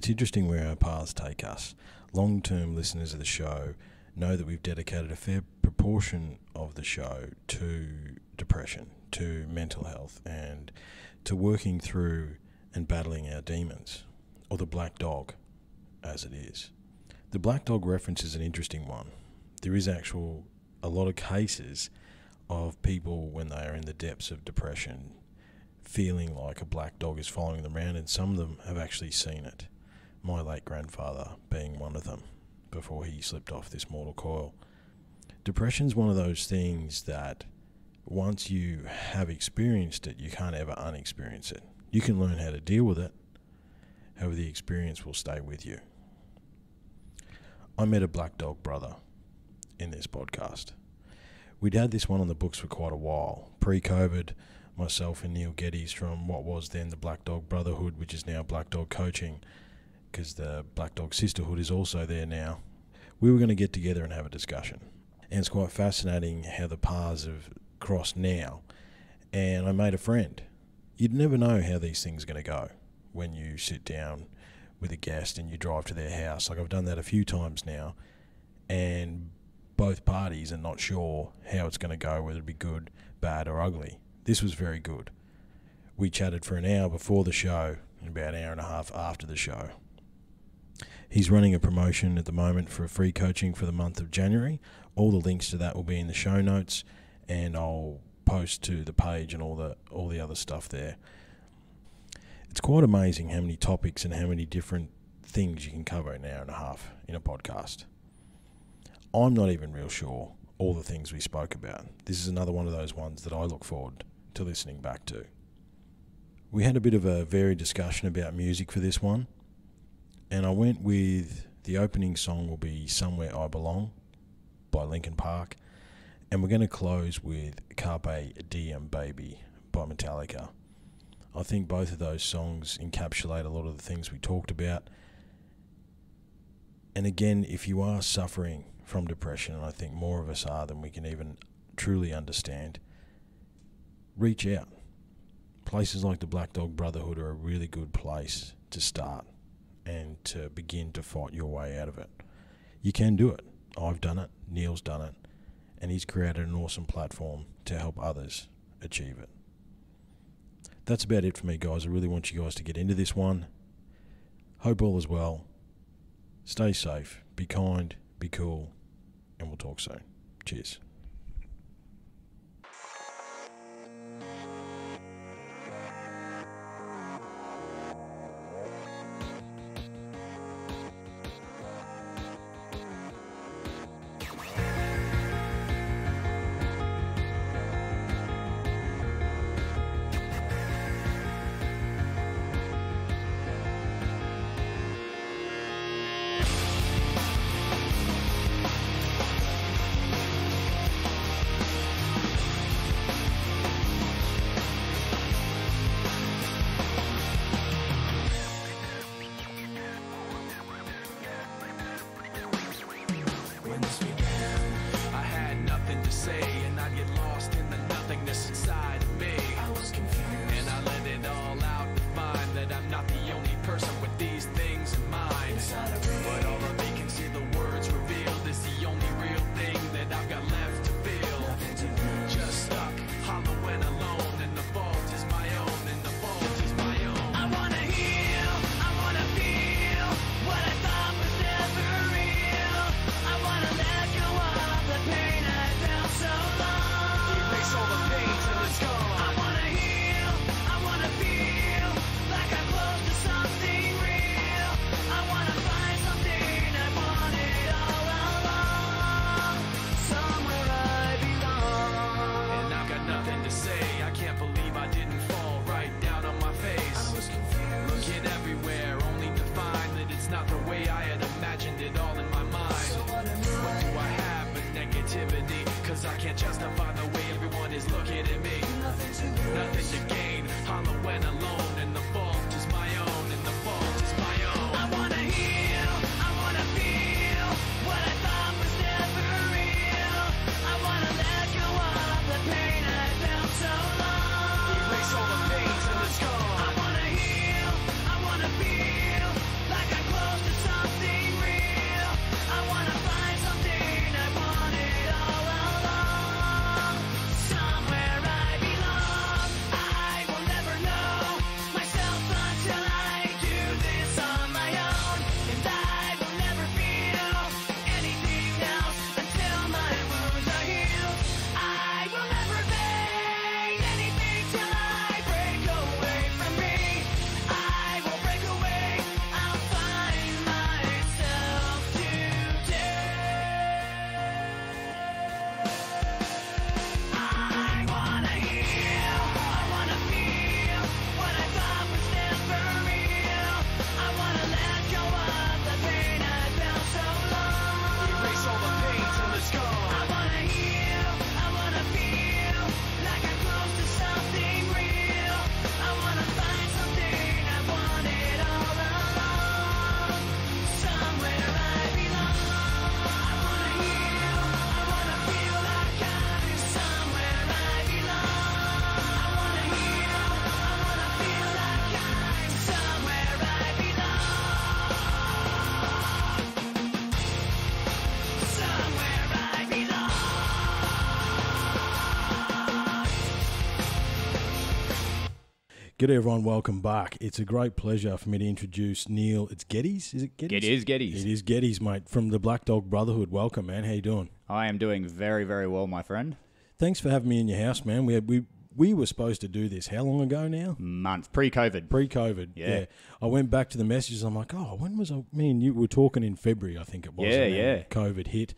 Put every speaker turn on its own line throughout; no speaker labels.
It's interesting where our paths take us. Long-term listeners of the show know that we've dedicated a fair proportion of the show to depression, to mental health, and to working through and battling our demons, or the black dog, as it is. The black dog reference is an interesting one. There is a lot of cases of people when they are in the depths of depression feeling like a black dog is following them around, and some of them have actually seen it. My late grandfather being one of them before he slipped off this mortal coil. Depression's one of those things that once you have experienced it, you can't ever unexperience it. You can learn how to deal with it, however the experience will stay with you. I met a Blackdog brother in this podcast. We'd had this one on the books for quite a while. Pre-COVID, myself and Neil Geddes from what was then the Blackdog Brotherhood, which is now Blackdog Coaching, because the Blackdog Sisterhood is also there now. We were going to get together and have a discussion. And it's quite fascinating how the paths have crossed now. And I made a friend. You'd never know how these things are going to go when you sit down with a guest and you drive to their house. Like, I've done that a few times now, and both parties are not sure how it's going to go, whether it be good, bad or ugly. This was very good. We chatted for an hour before the show and about an hour and a half after the show. He's running a promotion at the moment for a free coaching for the month of January. All the links to that will be in the show notes, and I'll post to the page and all the other stuff there. It's quite amazing how many topics and how many different things you can cover in an hour and a half in a podcast. I'm not even real sure all the things we spoke about. This is another one of those ones that I look forward to listening back to. We had a bit of a varied discussion about music for this one, and I went with the opening song will be Somewhere I Belong by Linkin Park, and we're going to close with Carpe Diem Baby by Metallica. I think both of those songs encapsulate a lot of the things we talked about. And again, if you are suffering from depression, and I think more of us are than we can even truly understand, reach out. Places like the Blackdog Brotherhood are a really good place to start and to begin to fight your way out of it. You can do it. I've done it. Neil's done it. And he's created an awesome platform to help others achieve it. That's about it for me, guys. I really want you guys to get into this one. Hope all is well. Stay safe. Be kind. Be cool. And we'll talk soon. Cheers.
I can't justify the way everyone is looking at me. Nothing to gain, hollow when alone, and the fault is my own, and the fault is my own. I wanna heal, I wanna feel what I thought was never real. I wanna let go of the pain I felt so long. Erase all the pain till it's gone. I wanna heal, I wanna feel like I
G'day everyone, welcome back. It's a great pleasure for me to introduce Neil. It's Geddes, is it Geddes?
It is Geddes.
It is Geddes, mate, from the Blackdog Brotherhood. Welcome, man. How you doing?
I am doing very, very well, my friend.
Thanks for having me in your house, man. We were supposed to do this how long ago now?
Months. Pre-COVID.
Pre-COVID, yeah. I went back to the messages. I'm like, when was me and you were talking in February, I think it was.
Yeah.
COVID hit.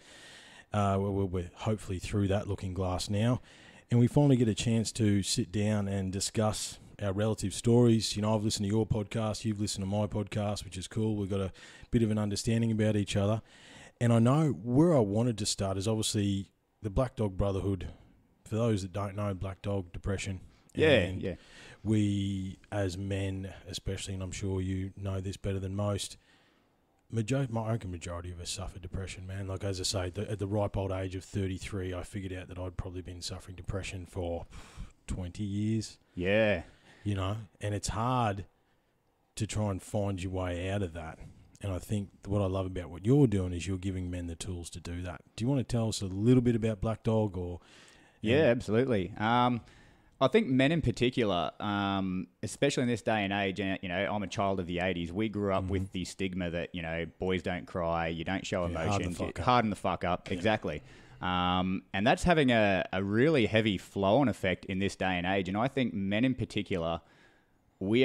We're hopefully through that looking glass now. And we finally get a chance to sit down and discuss our relative stories. You know, I've listened to your podcast, you've listened to my podcast, which is cool. We've got a bit of an understanding about each other. And I know where I wanted to start is obviously the Blackdog Brotherhood. For those that don't know, Black Dog, depression.
Yeah.
We, as men especially, and I'm sure you know this better than most, my majority of us suffer depression, man. Like, as I say, at the ripe old age of 33, I figured out that I'd probably been suffering depression for 20 years.
Yeah.
You know, and it's hard to try and find your way out of that. And I think what I love about what you're doing is you're giving men the tools to do that. Do you want to tell us a little bit about Blackdog or...
Yeah, absolutely. I think men in particular, especially in this day and age, and you know, I'm a child of the 80s. We grew up with the stigma that, you know, boys don't cry, you don't show emotions, harden the fuck up. Yeah. Exactly. And that's having a really heavy flow-on effect in this day and age. And I think men in particular, we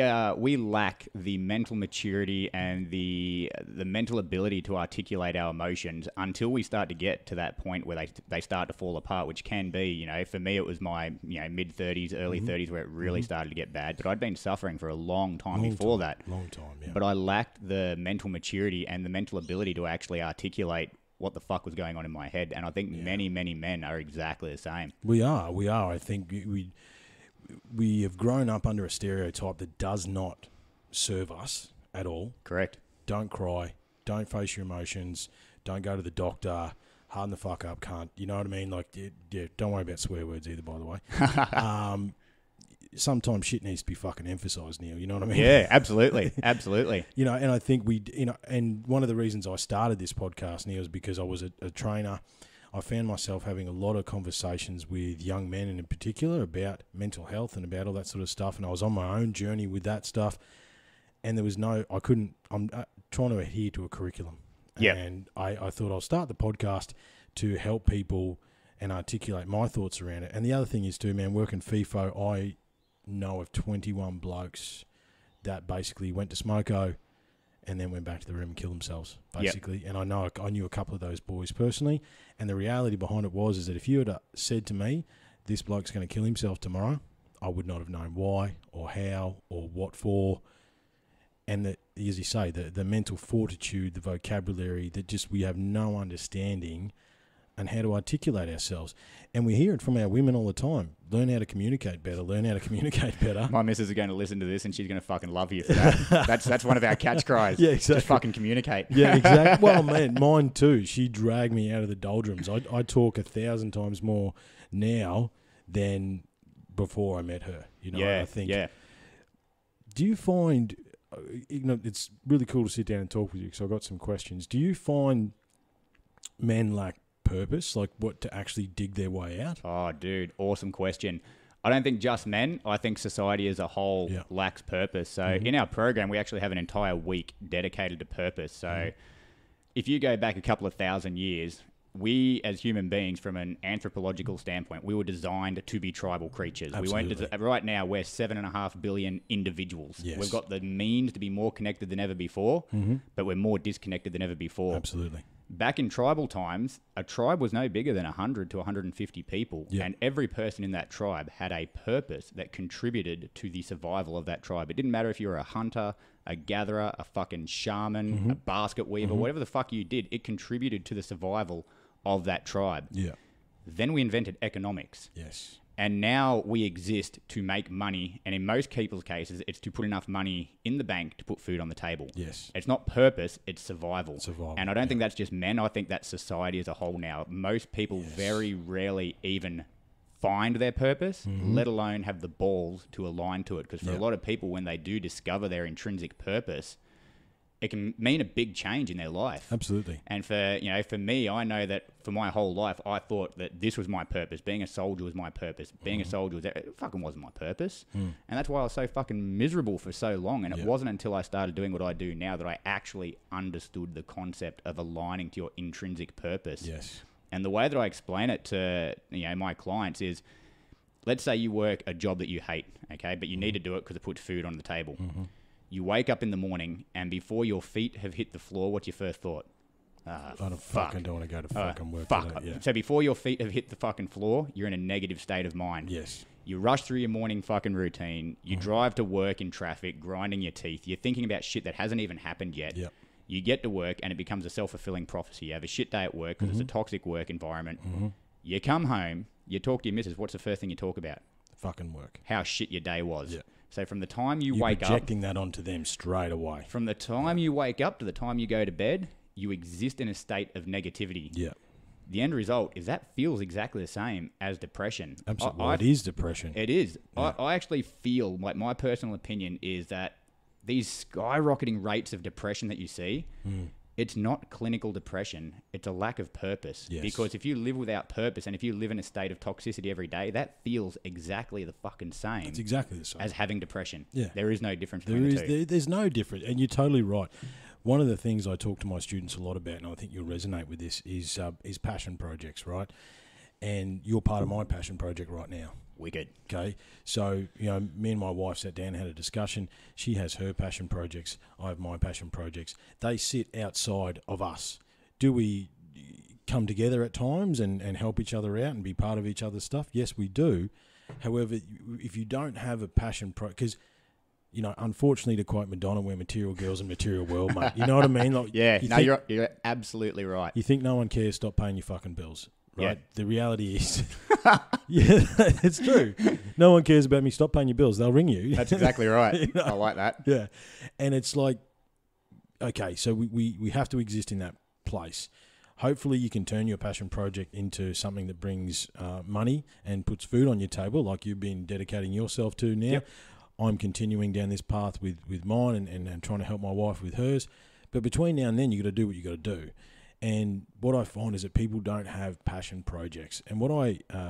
lack the mental maturity and the mental ability to articulate our emotions until we start to get to that point where they start to fall apart, which can be, you know, for me it was my, you know, mid-30s, early 30s where it really started to get bad. But I'd been suffering for a long time before that.
Long time, yeah.
But I lacked the mental maturity and the mental ability to actually articulate what the fuck was going on in my head. And I think many, many men are exactly the same.
We are. I think we have grown up under a stereotype that does not serve us at all.
Correct.
Don't cry. Don't face your emotions. Don't go to the doctor. Harden the fuck up, cunt. You know what I mean? Like, yeah, don't worry about swear words either, by the way. Sometimes shit needs to be fucking emphasised, Neil. You know what I mean?
Yeah, absolutely. Absolutely.
You know, and I think and one of the reasons I started this podcast, Neil, is because I was a trainer. I found myself having a lot of conversations with young men, and in particular about mental health and about all that sort of stuff. And I was on my own journey with that stuff, and I'm trying to adhere to a curriculum.
Yeah.
And I thought I'll start the podcast to help people and articulate my thoughts around it. And the other thing is too, man, working FIFO, I know of 21 blokes that basically went to smoko and then went back to the room and killed themselves, basically. Yep. And I knew a couple of those boys personally. And the reality behind it is that if you had said to me, this bloke's going to kill himself tomorrow, I would not have known why or how or what for. And as you say, the mental fortitude, the vocabulary, that just we have no understanding and how to articulate ourselves. And we hear it from our women all the time. Learn how to communicate better.
My missus is going to listen to this and she's going to fucking love you for that. That's one of our catch cries.
Yeah, exactly.
Just fucking communicate.
Yeah, exactly. Well, man, mine too. She dragged me out of the doldrums. I talk 1,000 times more now than before I met her. You know,
yeah,
I think.
Yeah.
Do you find, you know, it's really cool to sit down and talk with you because I've got some questions. Do you find men lack purpose, like what to actually dig their way out?
Oh, dude, awesome question. I don't think just men. I think society as a whole lacks purpose. So in our program, we actually have an entire week dedicated to purpose. So if you go back a couple of thousand years, we as human beings, from an anthropological standpoint, we were designed to be tribal creatures.
Absolutely.
Right now, we're 7.5 billion individuals.
Yes.
We've got the means to be more connected than ever before, but we're more disconnected than ever before.
Absolutely.
Back in tribal times, a tribe was no bigger than 100 to 150 people.
Yep.
And every person in that tribe had a purpose that contributed to the survival of that tribe. It didn't matter if you were a hunter, a gatherer, a fucking shaman, a basket weaver, whatever the fuck you did, it contributed to the survival of that tribe.
Yeah.
Then we invented economics.
Yes.
And now we exist to make money. And in most people's cases, it's to put enough money in the bank to put food on the table.
Yes.
It's not purpose, it's survival.
Survival.
And I don't think that's just men. I think that's society as a whole now. Most people very rarely even find their purpose, let alone have the balls to align to it. Because for a lot of people, when they do discover their intrinsic purpose, it can mean a big change in their life.
Absolutely.
And for me, I know that for my whole life, I thought that this was my purpose. Being a soldier was my purpose. Being a soldier it fucking wasn't my purpose. And that's why I was so fucking miserable for so long. And it wasn't until I started doing what I do now that I actually understood the concept of aligning to your intrinsic purpose.
Yes.
And the way that I explain it to my clients is, let's say you work a job that you hate, okay, but you need to do it because it puts food on the table. You wake up in the morning, and before your feet have hit the floor, what's your first thought?
I don't fucking don't want to go to fucking work
Fuck.
today. Yeah.
So before your feet have hit the fucking floor, you're in a negative state of mind.
Yes.
You rush through your morning fucking routine. You drive to work in traffic, grinding your teeth. You're thinking about shit that hasn't even happened yet.
Yep.
You get to work, and it becomes a self-fulfilling prophecy. You have a shit day at work because it's a toxic work environment. You come home, you talk to your missus. What's the first thing you talk about?
Fucking work.
How shit your day was.
Yeah.
So from the time you
You're
wake up,
projecting that onto them straight away.
from the time you wake up to the time you go to bed, you exist in a state of negativity.
Yeah.
The end result is that feels exactly the same as depression.
Absolutely. Well, it is depression.
It is.
Yeah.
I actually feel, like, my personal opinion is that these skyrocketing rates of depression that you see, it's not clinical depression. It's a lack of purpose.
Yes.
Because if you live without purpose and if you live in a state of toxicity every day, that feels exactly the fucking same
It's exactly the same.
as having depression.
Yeah.
There is no difference between the two.
There's no difference, and you're totally right. One of the things I talk to my students a lot about, and I think you'll resonate with this, is passion projects, right? And you're part of my passion project right now.
Wicked.
Okay, so me and my wife sat down and had a discussion. She has her passion projects. I have my passion projects. They sit outside of us. Do we come together at times and help each other out and be part of each other's stuff? Yes, we do. However, if you don't have a passion because unfortunately, to quote Madonna, we're material girls in material world, mate. You know what I mean? Like,
you're absolutely right.
You think no one cares? Stop paying your fucking bills. Right.
Yeah.
The reality is, it's true. No one cares about me. Stop paying your bills. They'll ring you.
That's exactly right. I like that.
Yeah. And it's like, okay, so we have to exist in that place. Hopefully you can turn your passion project into something that brings money and puts food on your table, like you've been dedicating yourself to now.
Yep.
I'm continuing down this path with mine and trying to help my wife with hers. But between now and then, you got to do what you got to do. And what I find is that people don't have passion projects. And what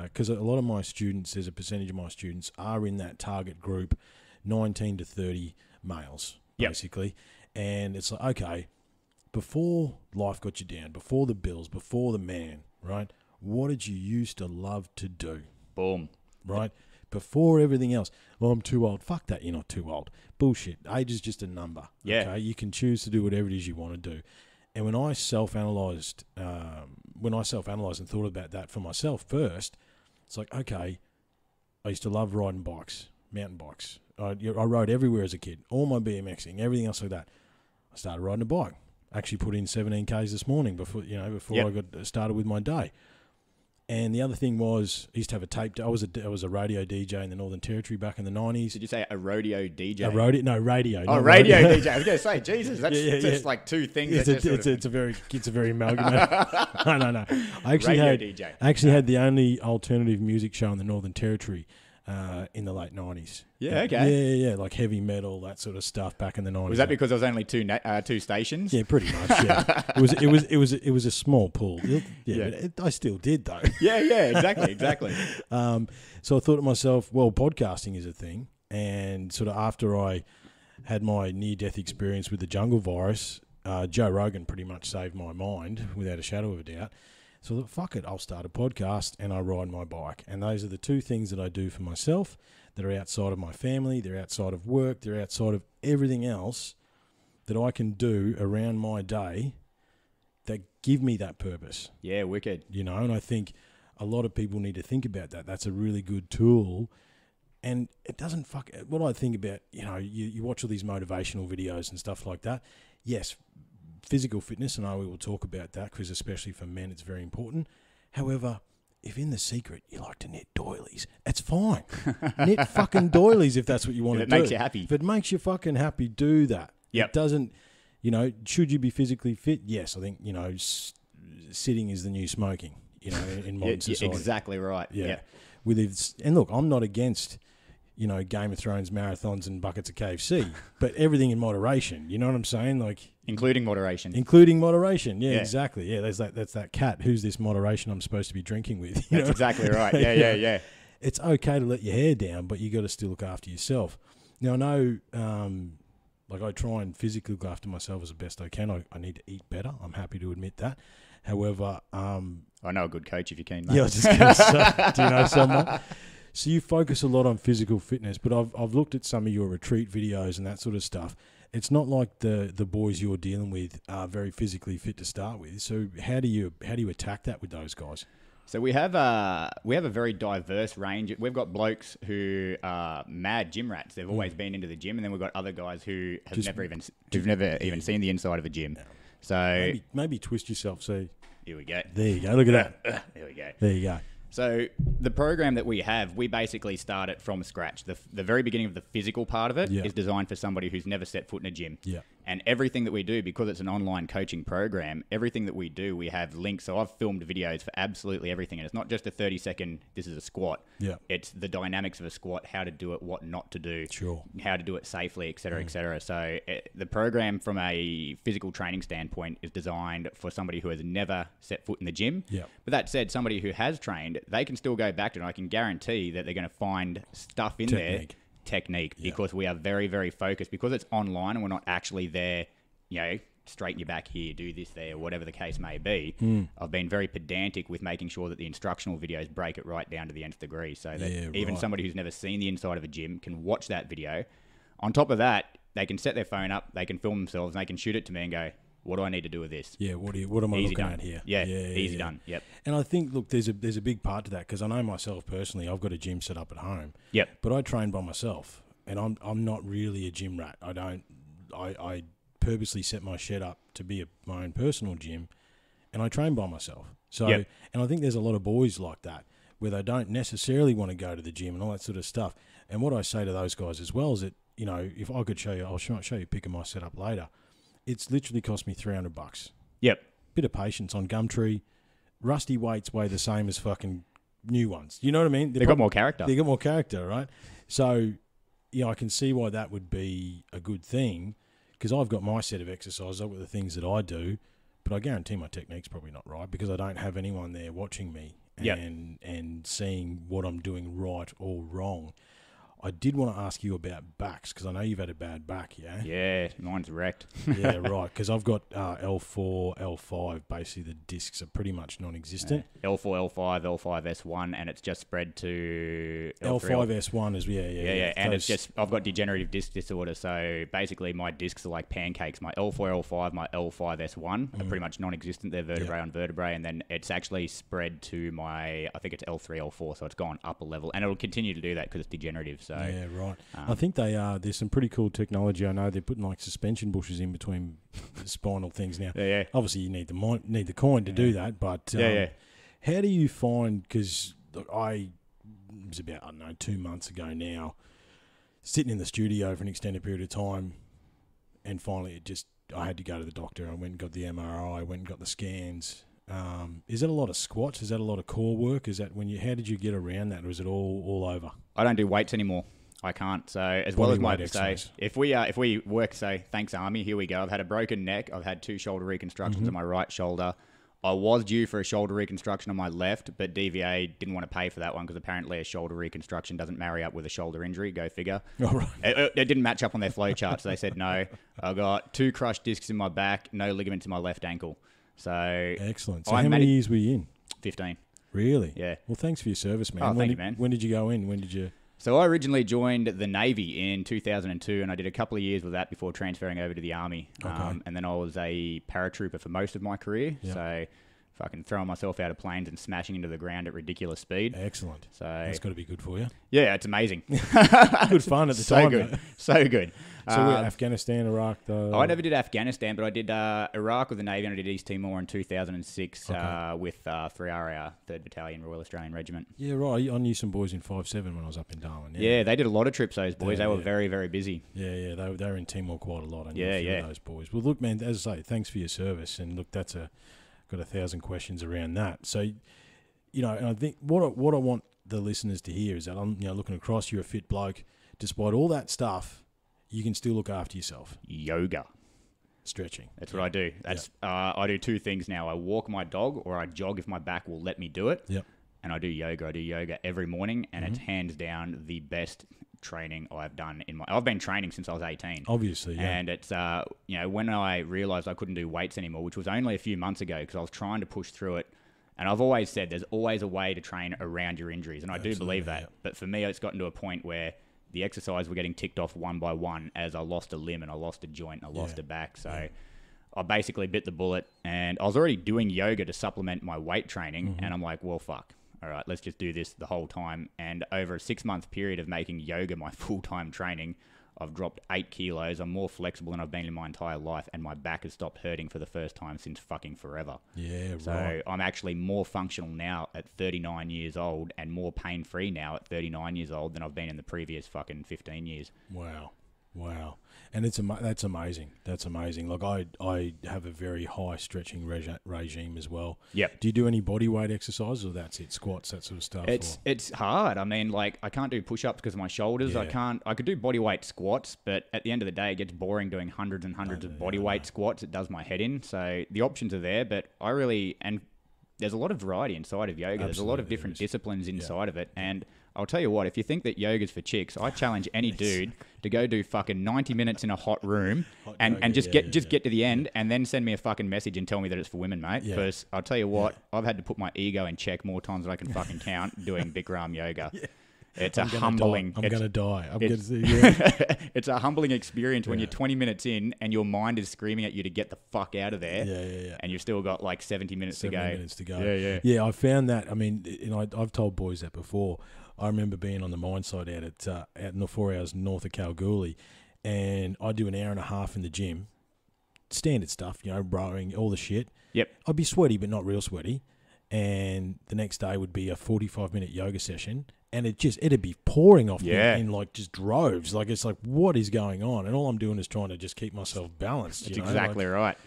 because a lot of my students, there's a percentage of my students are in that target group, 19 to 30 males, basically. And it's like, okay, before life got you down, before the bills, before the man, right? What did you used to love to do?
Boom.
Right? Before everything else. Well, I'm too old. Fuck that, you're not too old. Bullshit. Age is just a number.
Yeah.
Okay? You can choose to do whatever it is you want to do. And when I self-analysed and thought about that for myself first, it's like, okay, I used to love riding bikes, mountain bikes. I rode everywhere as a kid, all my BMXing, everything else like that. I started riding a bike. Actually put in 17 Ks this morning before I got started with my day. And the other thing was, I used to have a tape. I was a radio DJ in the Northern Territory back in the 90s.
Did you say a rodeo DJ?
Radio.
Oh, radio DJ. I was going to say, Jesus, that's just like two things.
It's a very amalgamated. No. I actually had the only alternative music show in the Northern Territory in the late 90s.
Yeah, okay.
Yeah, like heavy metal, that sort of stuff back in the 90s.
Was that because there was only two stations?
Yeah, pretty much. Yeah, it was a small pool. I still did though.
Yeah, exactly.
So I thought to myself, well, podcasting is a thing, and sort of after I had my near-death experience with the jungle virus, Joe Rogan pretty much saved my mind without a shadow of a doubt. So I thought, fuck it, I'll start a podcast and I ride my bike. And those are the two things that I do for myself that are outside of my family, they're outside of work, they're outside of everything else that I can do around my day that give me that purpose.
Yeah, wicked.
And I think a lot of people need to think about that. That's a really good tool. And it doesn't what I think about, you watch all these motivational videos and stuff like that. Yes, physical fitness, and we will talk about that because especially for men, it's very important. However, if in the secret you like to knit doilies, it's fine. Knit fucking doilies if that's what you want to do.
If it makes you happy.
If it makes you fucking happy, do that.
Yep.
It doesn't, should you be physically fit? Yes, I think, sitting is the new smoking, in modern society.
Exactly right.
Yeah. And look, I'm not against, Game of Thrones marathons and buckets of KFC, but everything in moderation. You know what I'm saying? Like,
Including moderation.
Including moderation. Yeah, exactly. Yeah, that's that cat. Who's this moderation I'm supposed to be drinking with?
That's exactly right. Yeah.
It's okay to let your hair down, but you got to still look after yourself. Now, I know, like I try and physically look after myself as the best I can. I need to eat better. I'm happy to admit that. However,
I know a good coach if you can, mate.
Yeah, I was just going to say, do you know someone? So you focus a lot on physical fitness, but I've looked at some of your retreat videos and that sort of stuff. It's not like the boys you're dealing with are very physically fit to start with. So how do you attack that with those guys?
So we have a very diverse range. We've got blokes who are mad gym rats. They've always been into the gym, and then we've got other guys who have never even seen the inside of a gym.
No.
So
maybe twist yourself. See,
here we go.
There you go. Look at that.
There we go.
There you go.
So the program that we have, we basically start it from scratch. The very beginning of the physical part of it is designed for somebody who's never set foot in a gym.
Yeah.
And everything that we do, because it's an online coaching program, everything that we do, we have links. So I've filmed videos for absolutely everything. And it's not just a 30-second, this is a squat.
Yeah.
It's the dynamics of a squat, how to do it, what not to do.
Sure.
How to do it safely, et cetera, et cetera. So the program from a physical training standpoint is designed for somebody who has never set foot in the gym.
Yeah.
But that said, somebody who has trained, they can still go back to it. And I can guarantee that they're going to find stuff in there. Technique, because we are very, very focused, because it's online and we're not actually there, straighten your back here, do this there, whatever the case may be. I've been very pedantic with making sure that the instructional videos break it right down to the nth degree, so that even somebody who's never seen the inside of a gym can watch that video. On top of that, they can set their phone up, they can film themselves, and they can shoot it to me and go, what do I need to do with this?
Yeah, what am I
Easy
looking
done.
at here?
Yeah, easy done. Yep.
And I think, look, there's a big part to that, because I know myself personally, I've got a gym set up at home.
Yep.
But I train by myself, and I'm not really a gym rat. I purposely set my shed up to be my own personal gym, and I train by myself. So, and I think there's a lot of boys like that, where they don't necessarily want to go to the gym and all that sort of stuff. And what I say to those guys as well is that, if I could show you, I'll show you a pic of my setup later. It's literally cost me $300.
Yep.
Bit of patience on Gumtree. Rusty weights weigh the same as fucking new ones. You know what I mean?
They've got more character.
They got more character, right? So, I can see why that would be a good thing, because I've got my set of exercises, I've got the things that I do, but I guarantee my technique's probably not right, because I don't have anyone there watching me and seeing what I'm doing right or wrong. I did want to ask you about backs, because I know you've had a bad back, yeah?
Yeah, mine's wrecked.
Yeah, right, because I've got L4, L5, basically the discs are pretty much non-existent.
L4, L5, L5, S1, and it's just spread to
L5, S1 is, yeah.
And it's just, I've got degenerative disc disorder, so basically my discs are like pancakes. My L4, L5, my L5, S1 are pretty much non-existent. They're vertebrae on vertebrae, and then it's actually spread to I think it's L3, L4, so it's gone up a level, and it'll continue to do that because it's degenerative. So
yeah, right. I think there's some pretty cool technology. I know they're putting like suspension bushes in between the spinal things now.
Yeah.
Obviously, you need the coin to do that, but how do you find? Because it was about 2 months ago now, sitting in the studio for an extended period of time, and finally I had to go to the doctor. I went and got the MRI. I went and got the scans. Is that a lot of squats? Is that a lot of core work? Is that how did you get around that, or is it all over?
I don't do weights anymore. I can't. So as well as my if we work, say, thanks Army, here we go. I've had a broken neck. I've had 2 shoulder reconstructions on my right shoulder. I was due for a shoulder reconstruction on my left, but DVA didn't want to pay for that one because apparently a shoulder reconstruction doesn't marry up with a shoulder injury. Go figure.
All right.
It didn't match up on their flow chart, so they said no. I got 2 crushed discs in my back, no ligaments in my left ankle. So
excellent. So how many years were you in?
15.
Really?
Yeah.
Well, thanks for your service, man.
Oh, thank you, man.
When did you go in? When did you?
So I originally joined the Navy in 2002, and I did a couple of years with that before transferring over to the Army.
Okay.
And then I was a paratrooper for most of my career.
Yep.
So fucking throwing myself out of planes and smashing into the ground at ridiculous speed.
Excellent.
So
that's got to be good for you.
Yeah, it's amazing.
Good fun at the
so
time.
Good. So good.
So we're Afghanistan, Iraq, though?
I never did Afghanistan, but I did Iraq with the Navy, and I did East Timor in 2006 with 3RA, 3rd Battalion, Royal Australian Regiment.
Yeah, right. I knew some boys in 5-7 when I was up in Darwin.
Yeah, they did a lot of trips, those boys. They were very, very busy.
Yeah, they were in Timor quite a lot. I knew a few of those boys. Well, look, man, as I say, thanks for your service. And look, got 1,000 questions around that. So, and I think what I want the listeners to hear is that I'm looking across, you're a fit bloke. Despite all that stuff, you can still look after yourself.
Yoga.
Stretching.
That's what I do. I do two things now. I walk my dog, or I jog if my back will let me do it.
Yep.
And I do yoga. I do yoga every morning, and it's hands down the best training I've done I've been training since I was 18.
Obviously, yeah.
And it's when I realized I couldn't do weights anymore, which was only a few months ago, because I was trying to push through it. And I've always said there's always a way to train around your injuries, and I do believe that.
Yeah.
But for me, it's gotten to a point where the exercise were getting ticked off one by one as I lost a limb and I lost a joint and I lost a back. So I basically bit the bullet, and I was already doing yoga to supplement my weight training. And I'm like, well, fuck. All right, let's just do this the whole time. And over a 6-month period of making yoga my full-time training, I've dropped 8 kilos. I'm more flexible than I've been in my entire life, and my back has stopped hurting for the first time since fucking forever.
Yeah,
so
right.
I'm actually more functional now at 39 years old, and more pain-free now at 39 years old than I've been in the previous fucking 15 years.
Wow. And that's amazing. That's amazing. Like, I have a very high stretching regime as well.
Yep.
Do you do any body weight exercises, or that's it, squats, that sort of stuff?
It's hard. I mean, like, I can't do push-ups because of my shoulders.
Yeah.
I could do body weight squats, but at the end of the day, it gets boring doing hundreds and hundreds of body weight squats. It does my head in. So the options are there, but there's a lot of variety inside of yoga. There's a lot of different disciplines inside of it. And I'll tell you what, if you think that yoga's for chicks, I challenge any dude to go do fucking 90 minutes in a hot room and just get to the end and then send me a fucking message and tell me that it's for women, mate. Because I'll tell you what, I've had to put my ego in check more times than I can fucking count doing Bikram yoga. It's I'm going to die. It's a humbling experience when you're 20 minutes in and your mind is screaming at you to get the fuck out of there.
Yeah.
And you've still got like 70 minutes to go.
Yeah, I found that. I mean, I've told boys that before. I remember being on the mine site out in the 4 hours north of Kalgoorlie, and I do an hour and a half in the gym. Standard stuff, rowing, all the shit.
Yep.
I'd be sweaty, but not real sweaty. And the next day would be a 45-minute yoga session, and it'd be pouring off me in like just droves. Like, it's like, what is going on? And all I'm doing is trying to just keep myself balanced.
That's exactly right.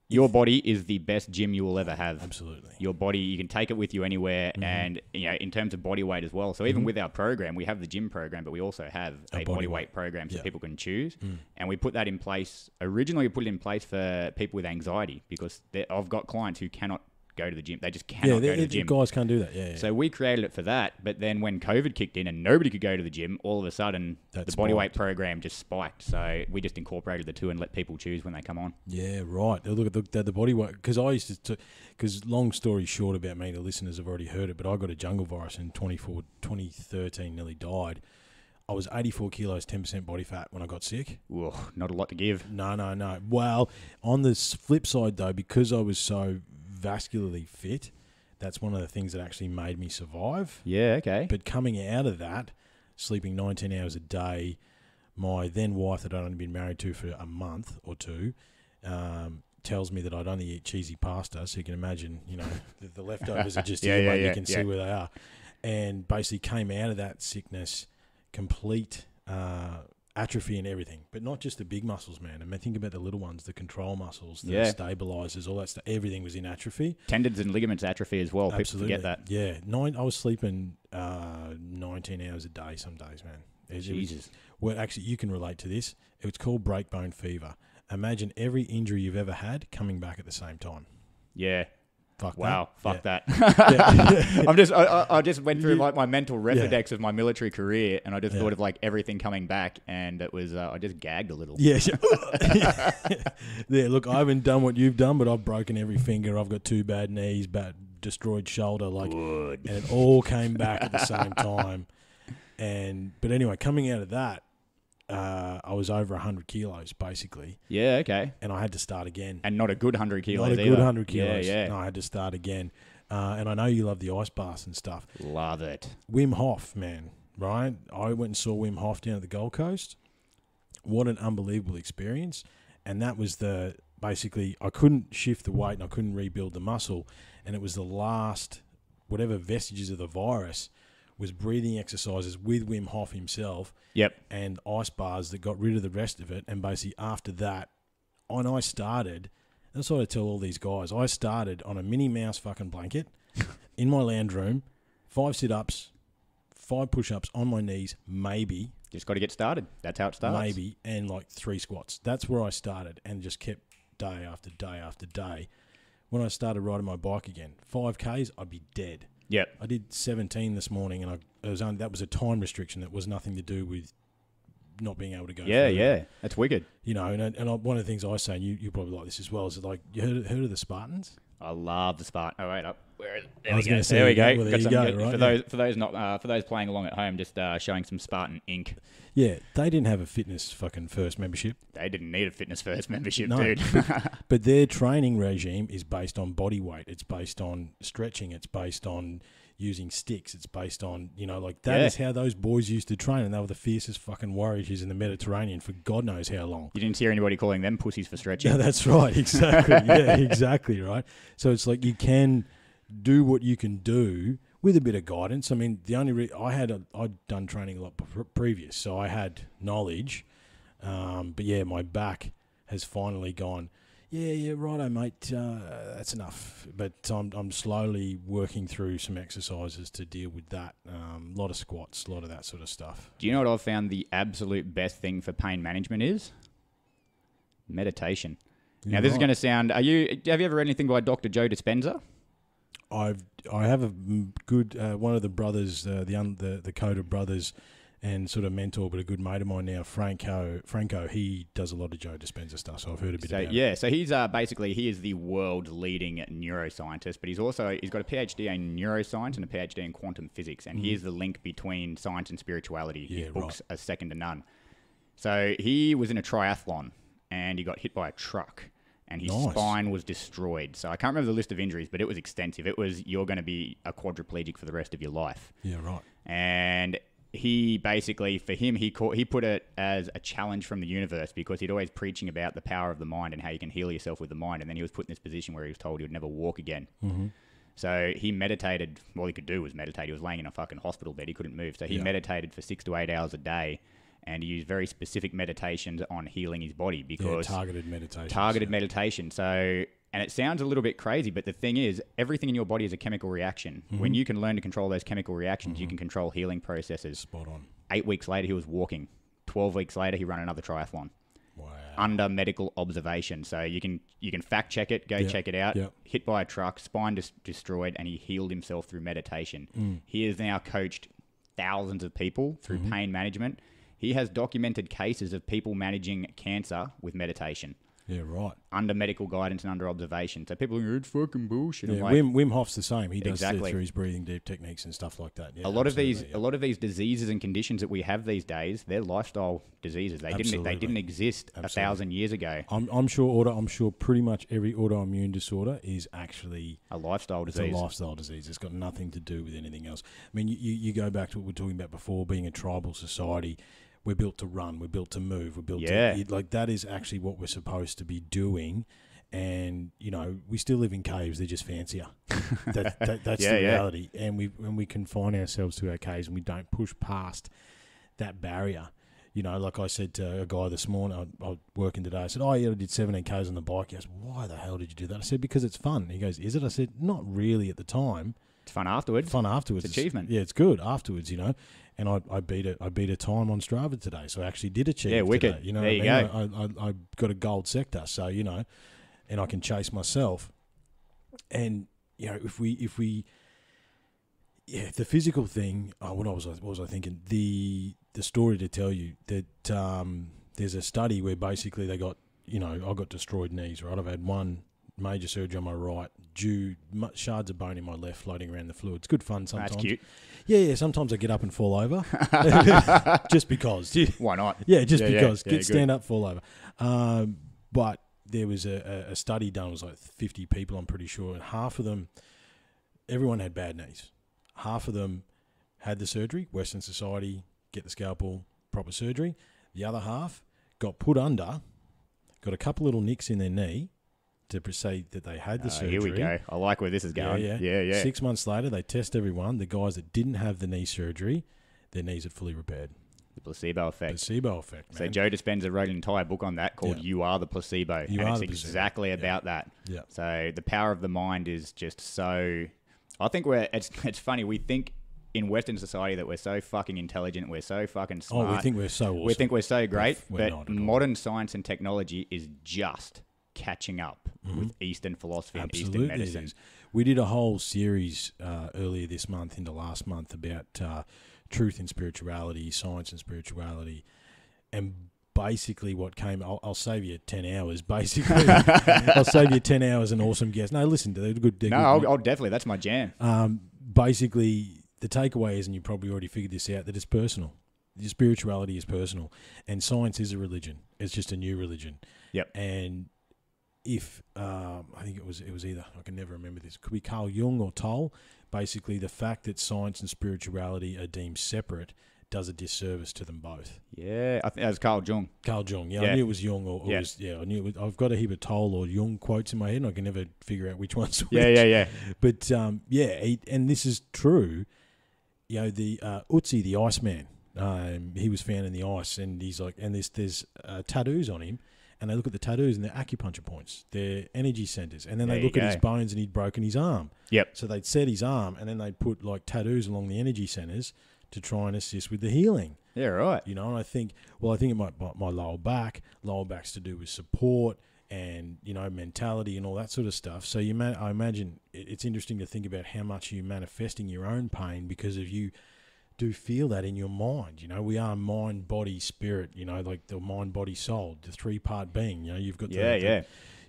Your body is the best gym you will ever have.
Absolutely.
Your body, you can take it with you anywhere, and in terms of body weight as well. So even with our program, we have the gym program, but we also have a body weight program so people can choose. And we put that in place. Originally, we put it in place for people with anxiety, because I've got clients who cannot go to the gym. They just cannot go to the gym.
Guys can't do that. Yeah.
So we created it for that. But then when COVID kicked in and nobody could go to the gym, all of a sudden the body weight program just spiked. So we just incorporated the two and let people choose when they come on.
Yeah, right. Look at the body weight. Because long story short about me, the listeners have already heard it, but I got a jungle virus in 2013, nearly died. I was 84 kilos, 10% body fat when I got sick.
Whoa, not a lot to give.
No. Well, on the flip side, though, because I was so vascularly fit, that's one of the things that actually made me survive.
Yeah, okay.
But coming out of that, sleeping 19 hours a day, my then wife that I'd only been married to for a month or two tells me that I'd only eat cheesy pasta. So you can imagine, the leftovers are just here, mate. You can see where they are. And basically came out of that sickness complete atrophy and everything, but not just the big muscles, man. I mean, think about the little ones, the control muscles, the stabilizers, all that stuff. Everything was in atrophy.
Tendons and ligaments atrophy as well.
Absolutely.
People forget that.
Yeah. I was sleeping 19 hours a day some days, man.
Jesus.
Well, actually, you can relate to this. It was called breakbone fever. Imagine every injury you've ever had coming back at the same time.
Yeah.
Fuck
that.
Yeah.
I just went through like my mental Rolodex of my military career, and I just thought of like everything coming back, and it was I just gagged a little.
Yeah. Yeah. Look, I haven't done what you've done, but I've broken every finger. I've got 2 bad knees, destroyed shoulder, and it all came back at the same time. But anyway, coming out of that, I was over 100 kilos, basically.
Yeah, okay.
And I had to start again.
And not a good 100 kilos
Not a good 100 kilos.
Yeah.
No, I had to start again. And I know you love the ice baths and stuff.
Love it.
Wim Hof, man, right? I went and saw Wim Hof down at the Gold Coast. What an unbelievable experience. And that was basically, I couldn't shift the weight and I couldn't rebuild the muscle. And it was the last, whatever vestiges of the virus, was breathing exercises with Wim Hof himself.
Yep.
And ice bars that got rid of the rest of it. And basically after that, I started, that's what I tell all these guys, I started on a Minnie Mouse fucking blanket in my lounge room, 5 sit-ups, 5 push-ups on my knees, maybe.
Just got to get started. That's how it starts.
Maybe, and like 3 squats. That's where I started and just kept day after day after day. When I started riding my bike again, 5Ks, I'd be dead.
Yep.
I did 17 this morning, and that was a time restriction. That was nothing to do with not being able to go.
Yeah. That's wicked.
You know, one of the things I say, and you probably like this as well, is like, you heard of the Spartans?
I love the Spartan. Oh, wait up. Where is it?
I was going to say,
there we go.
well, there
Got
you
some
go,
good-
right?
For those playing along at home, just showing some Spartan ink.
Yeah, they didn't have a fitness fucking first membership.
They didn't need a fitness first membership,
No.
dude.
But their training regime is based on body weight. It's based on stretching. It's based on using sticks. It's based on, like that is how those boys used to train, and they were the fiercest fucking warriors in the Mediterranean for God knows how long.
You didn't hear anybody calling them pussies for stretching.
Yeah, that's right. Exactly. Yeah, exactly, right? So it's like you can do what you can do with a bit of guidance. I mean, the only I'd done training a lot previous, so I had knowledge. But yeah, my back has finally gone, yeah, righto, mate, that's enough. But I'm slowly working through some exercises to deal with that. A lot of squats, a lot of that sort of stuff.
Do you know what I've found the absolute best thing for pain management is? Meditation. Now, this is going to sound... Have you ever read anything by Dr. Joe Dispenza?
I have a good one of the brothers, the Coda brothers, and sort of mentor, but a good mate of mine now, Franco. He does a lot of Joe Dispenza stuff, so I've heard a bit about it.
Yeah, so he's basically he is the world's leading neuroscientist, but he's got a PhD in neuroscience and a PhD in quantum physics, and he is the link between science and spirituality.
Yeah,
His books are second to none. So he was in a triathlon and he got hit by a truck. And his spine was destroyed. So I can't remember the list of injuries, but it was extensive. It was, you're going to be a quadriplegic for the rest of your life.
Yeah, right.
And he basically, for him, he put it as a challenge from the universe because he'd always preaching about the power of the mind and how you can heal yourself with the mind. And then he was put in this position where he was told he would never walk again. Mm-hmm. So he meditated. All he could do was meditate. He was laying in a fucking hospital bed. He couldn't move. So he meditated for 6 to 8 hours a day. And he used very specific meditations on healing his body because
targeted meditation.
Meditation. So, and it sounds a little bit crazy, but the thing is, everything in your body is a chemical reaction. Mm-hmm. When you can learn to control those chemical reactions, you can control healing processes.
Spot on.
8 weeks later, he was walking. 12 weeks later, he ran another triathlon.
Wow.
Under medical observation. So you can fact check it, check it out.
Yep.
Hit by a truck, spine destroyed, and he healed himself through meditation. He has now coached thousands of people through pain management. He has documented cases of people managing cancer with meditation.
Yeah, right.
Under medical guidance and under observation. So people are it's fucking bullshit.
Yeah,
like,
Wim Hof's the same. He does
exactly.
through his breathing deep techniques and stuff like that. Yeah,
a lot of these diseases and conditions that we have these days, they're lifestyle diseases. They didn't exist 1,000 years ago.
I'm sure pretty much every autoimmune disorder is actually
a lifestyle disease.
It's a lifestyle disease. It's got nothing to do with anything else. I mean, you go back to what we were talking about before, being a tribal society. We're built to run. We're built to move. We're built to like that is actually what we're supposed to be doing. And we still live in caves. They're just fancier. That's the reality. And we confine ourselves to our caves, and we don't push past that barrier. Like I said to a guy this morning, I was working today. I said, "Oh yeah, I did 17 k's on the bike." He goes, "Why the hell did you do that?" I said, "Because it's fun." He goes, "Is it?" I said, "Not really at the time.
It's fun afterwards.
It's
achievement.
Yeah, it's good afterwards. And I beat a time on Strava today, so I actually did achieve.
Yeah, wicked.
Today,
there you
go. I got a gold sector, so and I can chase myself. And if we the physical thing. What was I thinking? The story to tell you that there's a study where basically they got I got destroyed knees. Right, I've had one major surgery on my right, shards of bone in my left floating around the fluid. It's good fun sometimes.
That's cute.
Yeah, sometimes I get up and fall over. Just because.
Why not?
Yeah, just because.
Yeah,
stand up, fall over. But there was a study done, it was like 50 people, I'm pretty sure, and half of them, everyone had bad knees. Half of them had the surgery, Western society, get the scalpel, proper surgery. The other half got put under, got a couple little nicks in their knee, to say that they had the surgery.
Here we go. I like where this is going. Yeah.
6 months later, they test everyone. The guys that didn't have the knee surgery, their knees had fully repaired.
The placebo effect.
Placebo effect, man.
So Joe Dispenza wrote an entire book on that called "You Are the Placebo," it's exactly about that.
Yeah.
So the power of the mind is just so. I think it's funny. We think in Western society that we're so fucking intelligent, we're so fucking smart.
Oh, we think we're so awesome.
We think we're so great,
We're
but
not at all.
modern science and technology is just catching up with Eastern philosophy and Eastern medicine.
It is. We did a whole series earlier this month into last month about truth and spirituality, science and spirituality, and basically what came, I'll save you 10 hours, basically. I'll save you 10 hours and awesome guests. No, listen, they're good.
I'll definitely, that's my jam.
Basically, the takeaway is, and you probably already figured this out, that it's personal. Your spirituality is personal, and science is a religion. It's just a new religion.
Yep.
And if I think it was either, I can never remember this, it could be Carl Jung or Toll. Basically, the fact that science and spirituality are deemed separate does a disservice to them both.
Yeah, I think that was Carl Jung.
Carl Jung, yeah.
Yeah.
I knew it was Jung or it was, I knew it was, I've got a heap of Toll or Jung quotes in my head, and I can never figure out which one's which.
Yeah.
But and this is true. You know, the Utsi, the Iceman, he was found in the ice, and he's like, and there's tattoos on him, and they look at the tattoos and they're acupuncture points, they're energy centers, and then they look at his bones and he'd broken his arm.
Yep.
So they'd set his arm, and then they'd put like tattoos along the energy centers to try and assist with the healing.
Yeah, right.
You know, and I think it might my lower back's to do with support and, you know, mentality and all that sort of stuff. So I imagine it's interesting to think about how much you're manifesting your own pain because of you do feel that in your mind. You know, we are mind, body, spirit, you know, like the mind, body, soul, the 3-part being. You know, you've got the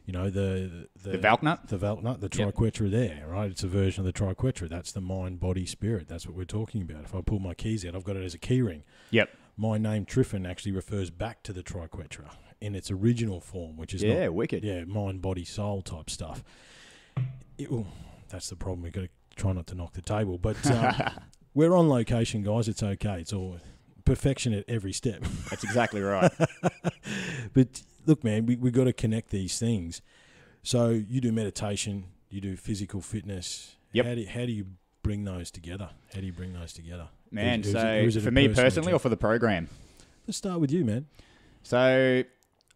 you know, the
Valknut?
The Valknut, the triquetra there, right? It's a version of the triquetra. That's the mind, body, spirit. That's what we're talking about. If I pull my keys out, I've got it as a key ring.
Yep.
My name, Triffin, actually refers back to the triquetra in its original form, which is
wicked.
Yeah, mind, body, soul type stuff. That's the problem. We've got to try not to knock the table. But we're on location, guys. It's okay. It's all perfection at every step.
That's exactly right.
But look, man, we got to connect these things. So you do meditation, you do physical fitness.
Yep.
How do you bring those together? How do you bring those together?
Man,
Or is it
for
a
me
personal
personally
job?
or for the program?
Let's start with you, man.
So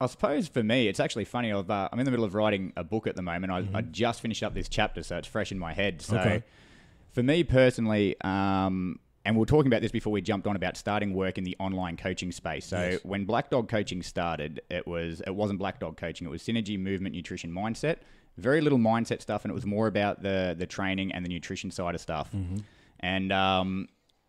I suppose for me, it's actually funny. I'm in the middle of writing a book at the moment. I just finished up this chapter, so it's fresh in my head. So for me personally, and we were talking about this before we jumped on about starting work in the online coaching space. So when Blackdog Coaching started, it wasn't Blackdog Coaching. It was Synergy, Movement, Nutrition, Mindset. Very little mindset stuff, and it was more about the training and the nutrition side of stuff. And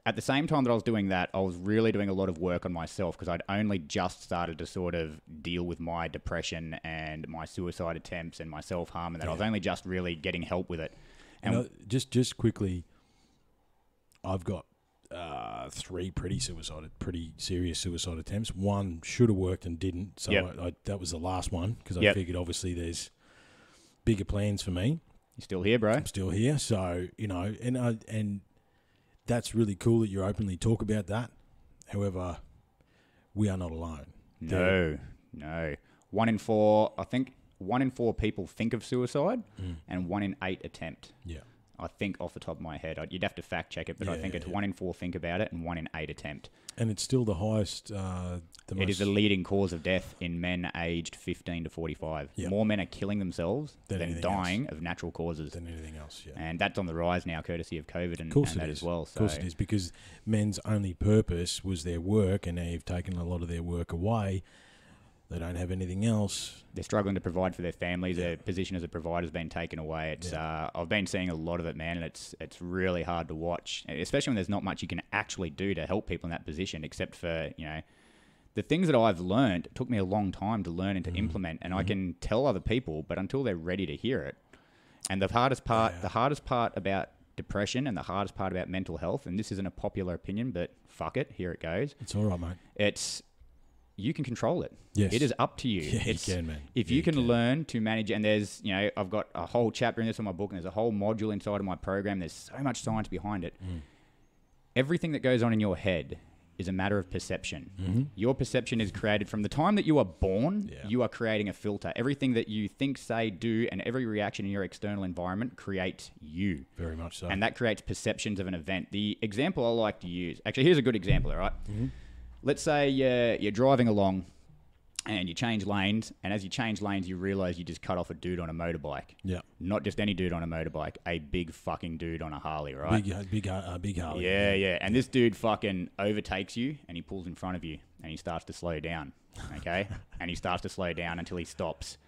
at the same time that I was doing that, I was really doing a lot of work on myself because I'd only just started to sort of deal with my depression and my suicide attempts and my self-harm, and that I was only just really getting help with it. And
You know, just quickly, I've got 3 pretty serious suicide attempts. One should have worked and didn't, so that was the last one because I figured obviously there's bigger plans for me.
You're still here, bro.
I'm still here, so you know, and that's really cool that you openly talk about that. However, we are not alone.
No. 1 in 4, I think 1 in 4 people think of suicide, and 1 in 8 attempt.
Yeah.
I think off the top of my head. You'd have to fact check it, but I think it's 1 in 4 think about it and 1 in 8 attempt.
And it's still the highest.
It is the leading cause of death in men aged 15 to 45.
Yep.
More men are killing themselves than dying of natural causes.
Than anything else, yeah.
And that's on the rise now, courtesy of COVID and that as well.
Of course it is, because men's only purpose was their work, and now you've taken a lot of their work away. They don't have anything else.
They're struggling to provide for their families. Their position as a provider has been taken away. It's I've been seeing a lot of it, man, and it's really hard to watch, especially when there's not much you can actually do to help people in that position, except for, you know, the things that I've learned. It took me a long time to learn and to implement, and I can tell other people, but until they're ready to hear it. And the hardest part about depression and the hardest part about mental health, and this isn't a popular opinion, but fuck it, here it goes.
It's all right, mate.
You can control it.
Yes.
It is up to you.
Yeah, you can, man.
If you can learn to manage, and there's, you know, I've got a whole chapter in this in my book, and there's a whole module inside of my program. There's so much science behind it. Everything that goes on in your head is a matter of perception. Your perception is created from the time that you are born. You are creating a filter. Everything that you think, say, do, and every reaction in your external environment creates you.
Very much so.
And that creates perceptions of an event. The example I like to use, actually, here's a good example, all right? Let's say you're driving along and you change lanes, and as you change lanes, you realize you just cut off a dude on a motorbike.
Yeah.
Not just any dude on a motorbike, a big fucking dude on a Harley, right?
Big Harley.
Yeah. And this dude fucking overtakes you, and he pulls in front of you, and he starts to slow down, okay? And he starts to slow down until he stops,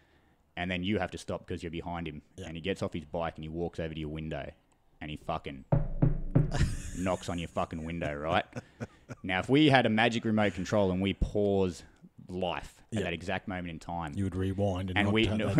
and then you have to stop because you're behind him.
Yeah.
And he gets off his bike, and he walks over to your window, and he fucking knocks on your fucking window, right? Now, if we had a magic remote control and we pause life at that exact moment in time,
You would rewind and
we
not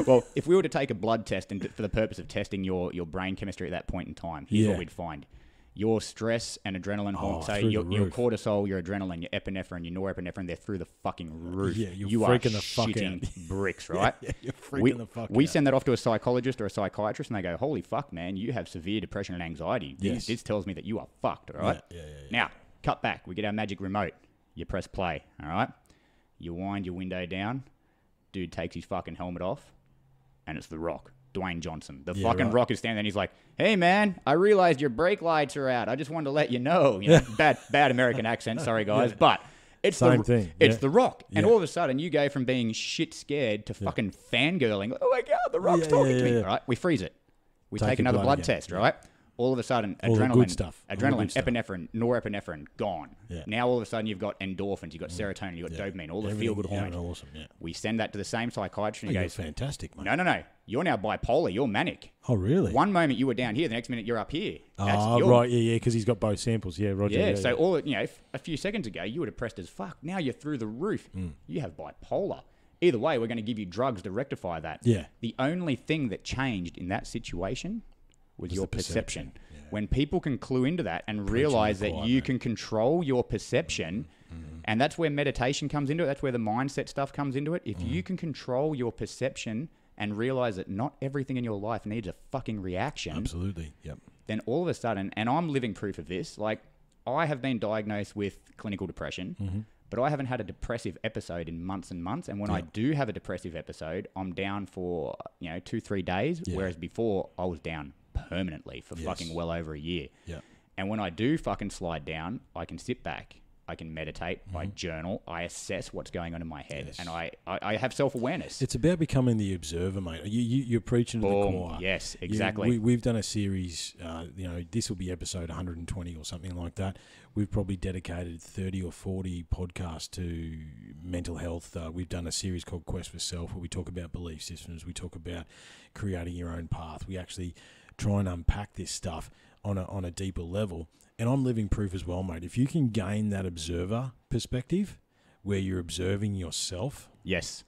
well, if we were to take a blood test and for the purpose of testing your brain chemistry at that point in time, here's what we'd find: your stress and adrenaline hormones, so your cortisol, your adrenaline, your epinephrine, your norepinephrine, they're through the fucking roof.
Yeah,
you
you're
are
freaking the fuck
shitting
out.
bricks, right?
You're freaking the fuck out.
We send that off to a psychologist or a psychiatrist, and they go, "Holy fuck, man, you have severe depression and anxiety.
Yes.
This tells me that you are fucked." All right.
Yeah.
Now, cut back. We get our magic remote. You press play. All right. You wind your window down. Dude takes his fucking helmet off, and it's The Rock, Dwayne Johnson. The fucking
right.
Rock is standing there, and he's like, "Hey, man, I realized your brake lights are out. I just wanted to let you know." You know, bad American accent. Sorry, guys, but it's
Same thing.
It's
Yeah.
The Rock, and
Yeah.
all of a sudden you go from being shit scared to fucking fangirling. Oh my god, The Rock's talking to me.
yeah.
Right? We freeze it. We
Take
take
your
another
blood
blood
again.
test. Right? All of a sudden,
All the
adrenaline,
good stuff. All the
adrenaline,
good stuff.
epinephrine, norepinephrine, gone.
Yeah.
Now all of a sudden you've got endorphins, you've got serotonin, you've got dopamine, all the feel-good hormones.
Awesome. Yeah.
We send that to the same psychiatrist, and he
You're
goes,
fantastic, mate.
No. You're now bipolar. You're manic.
Oh, really?
One moment you were down here, the next minute you're up here.
Oh, right. Yeah. Because he's got both samples. Yeah, Roger.
Yeah, so all a few seconds ago, you were depressed as fuck. Now you're through the roof.
Mm.
You have bipolar. Either way, we're going to give you drugs to rectify that.
Yeah.
The only thing that changed in that situation was your
the perception.
perception. When people can clue into that and realize
the
that
choir,
you
mate.
can control your perception, and that's where meditation comes into it. That's where the mindset stuff comes into it. If you can control your perception and realize that not everything in your life needs a fucking reaction,
Absolutely. Yep.
then all of a sudden, and I'm living proof of this, like I have been diagnosed with clinical depression, but I haven't had a depressive episode in months and months. And when I do have a depressive episode, I'm down for 2-3 days, whereas before I was down permanently for fucking well over a year.
Yeah.
And when I do fucking slide down, I can sit back, I can meditate, I journal, I assess what's going on in my head, and I have self-awareness.
It's about becoming the observer, mate. You're preaching to the choir.
Yes, exactly.
We've done a series, this will be episode 120 or something like that. We've probably dedicated 30 or 40 podcasts to mental health. We've done a series called Quest for Self where we talk about belief systems. We talk about creating your own path. We actually try and unpack this stuff on a deeper level. And I'm living proof as well, mate. If you can gain that observer perspective where you're observing yourself.
Yes.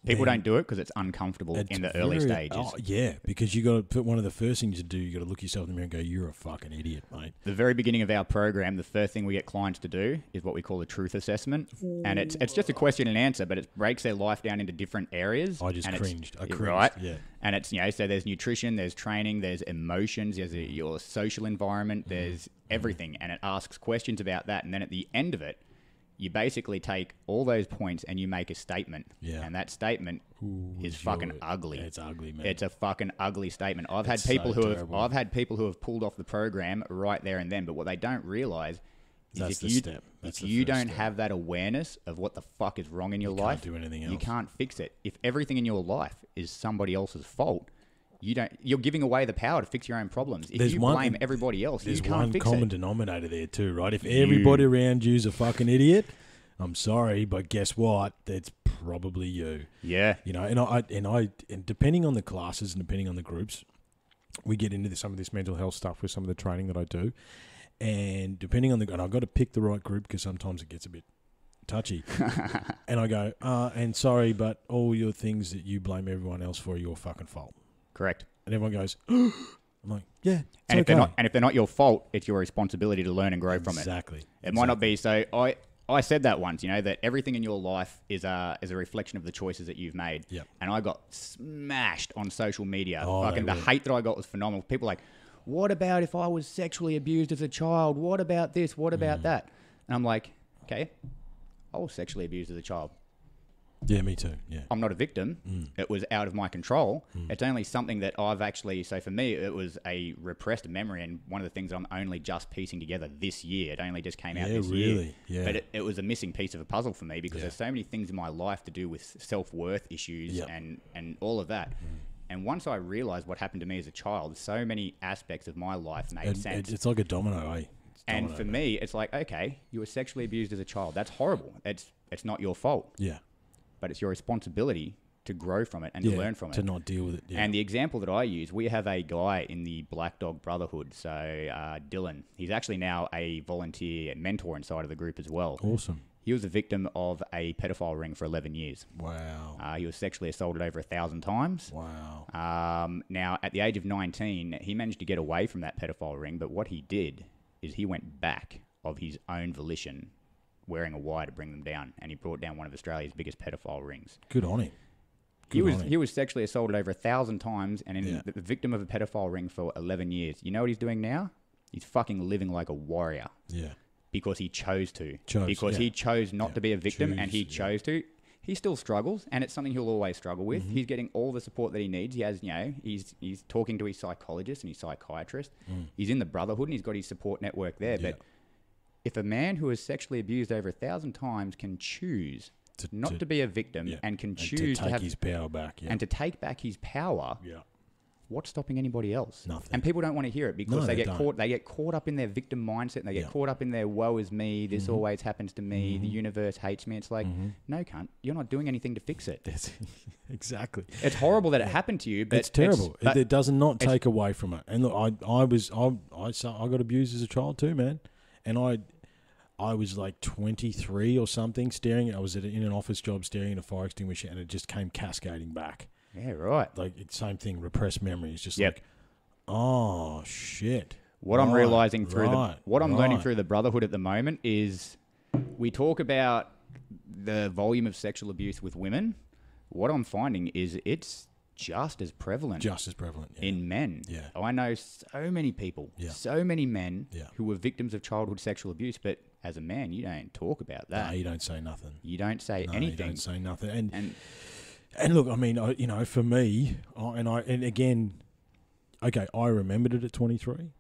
People don't do it because it's uncomfortable in the early stages.
Oh, yeah, because you got to put one of the first things to do, you got to look yourself in the mirror and go, you're a fucking idiot, mate.
The very beginning of our program, the first thing we get clients to do is what we call a truth assessment. And it's just a question and answer, but it breaks their life down into different areas.
I just cringed. I cringed,
right?
yeah.
And it's, so there's nutrition, there's training, there's emotions, there's your social environment, there's everything. And it asks questions about that. And then at the end of it, you basically take all those points and you make a statement.
Yeah.
And that statement is fucking ugly.
It's ugly, man.
It's a fucking ugly statement. I've had
It's
people
so
who
terrible.
have pulled off the program right there and then, but what they don't realize is
That's
if
the
you
step. That's
if
the
you
first
don't
step.
have that awareness of what the fuck is wrong in your life,
do anything
you
else.
can't fix it. If everything in your life is somebody else's fault, you're giving away the power to fix your own problems. If you blame everybody else, you
There's
can't
one
fix
common
it.
denominator there too, right? If everybody around you's a fucking idiot, I'm sorry, but guess what? That's probably you.
Yeah.
And depending on the classes and depending on the groups, we get into some of this mental health stuff with some of the training that I do. And depending on and I've got to pick the right group because sometimes it gets a bit touchy. And I go, and sorry, but all your things that you blame everyone else for are your fucking fault.
Correct.
And everyone goes, I'm like, yeah,
And
okay.
if they're not your fault, it's your responsibility to learn and grow from it.
Exactly.
It might not be. So I said that once, that everything in your life is a reflection of the choices that you've made.
Yep.
And I got smashed on social media.
Oh,
Fucking the
they will.
hate that I got was phenomenal. People like, what about if I was sexually abused as a child? What about this? What about that? And I'm like, okay, I was sexually abused as a child.
Yeah, me too. Yeah.
I'm not a victim. It was out of my control. It's only something that I've actually, so for me, it was a repressed memory, and one of the things I'm only just piecing together this year. It only just came out this year.
Yeah.
But it was a missing piece of a puzzle for me because there's so many things in my life to do with self-worth issues and all of that. And once I realized what happened to me as a child, so many aspects of my life made sense.
It's like a domino, eh?
And for me, it's like, okay, you were sexually abused as a child. That's horrible. It's not your fault.
Yeah.
But it's your responsibility to grow from it and to learn from it.
To not deal with it. Yeah.
And the example that I use, we have a guy in the Blackdog Brotherhood, so Dylan. He's actually now a volunteer and mentor inside of the group as well.
Awesome.
He was a victim of a pedophile ring for 11 years.
Wow.
He was sexually assaulted over 1,000 times.
Wow.
Now, at the age of 19, he managed to get away from that pedophile ring, but what he did is he went back of his own volition, wearing a wire to bring them down, and he brought down one of Australia's biggest pedophile rings.
Good on him.
He was sexually assaulted over 1,000 times and the victim of a pedophile ring for 11 years. You know what he's doing now? He's fucking living like a warrior.
Yeah.
Because he chose to. He chose not to be a victim and he chose to. He still struggles, and it's something he'll always struggle with. He's getting all the support that he needs. He has, he's talking to his psychologist and his psychiatrist. He's in the Brotherhood and he's got his support network there. But if a man who is sexually abused over 1,000 times can choose not to be a victim and can choose
to take his power back,
and to take back his power, what's stopping anybody else?
Nothing.
And people don't want to hear it because they get caught up in their victim mindset and they get caught up in their woe is me, this always happens to me, the universe hates me. It's like, no, cunt, you're not doing anything to fix it.
Exactly.
It's horrible that it happened to you, but
it's terrible. It does not take away from it. And look, I got abused as a child too, man. And I was like 23 or something, I was in an office job staring at a fire extinguisher, and it just came cascading back.
Yeah, right.
Like, it's same thing, repressed memory. It's just like, oh, shit.
What I'm realizing learning through the Brotherhood at the moment is we talk about the volume of sexual abuse with women. What I'm finding is it's just as prevalent. In men.
Yeah.
I know so many people, so many men who were victims of childhood sexual abuse, but as a man, you don't talk about that.
No, you don't say nothing.
You don't say anything.
You don't say nothing. And look, I mean, for me, and again, okay, I remembered it at 23.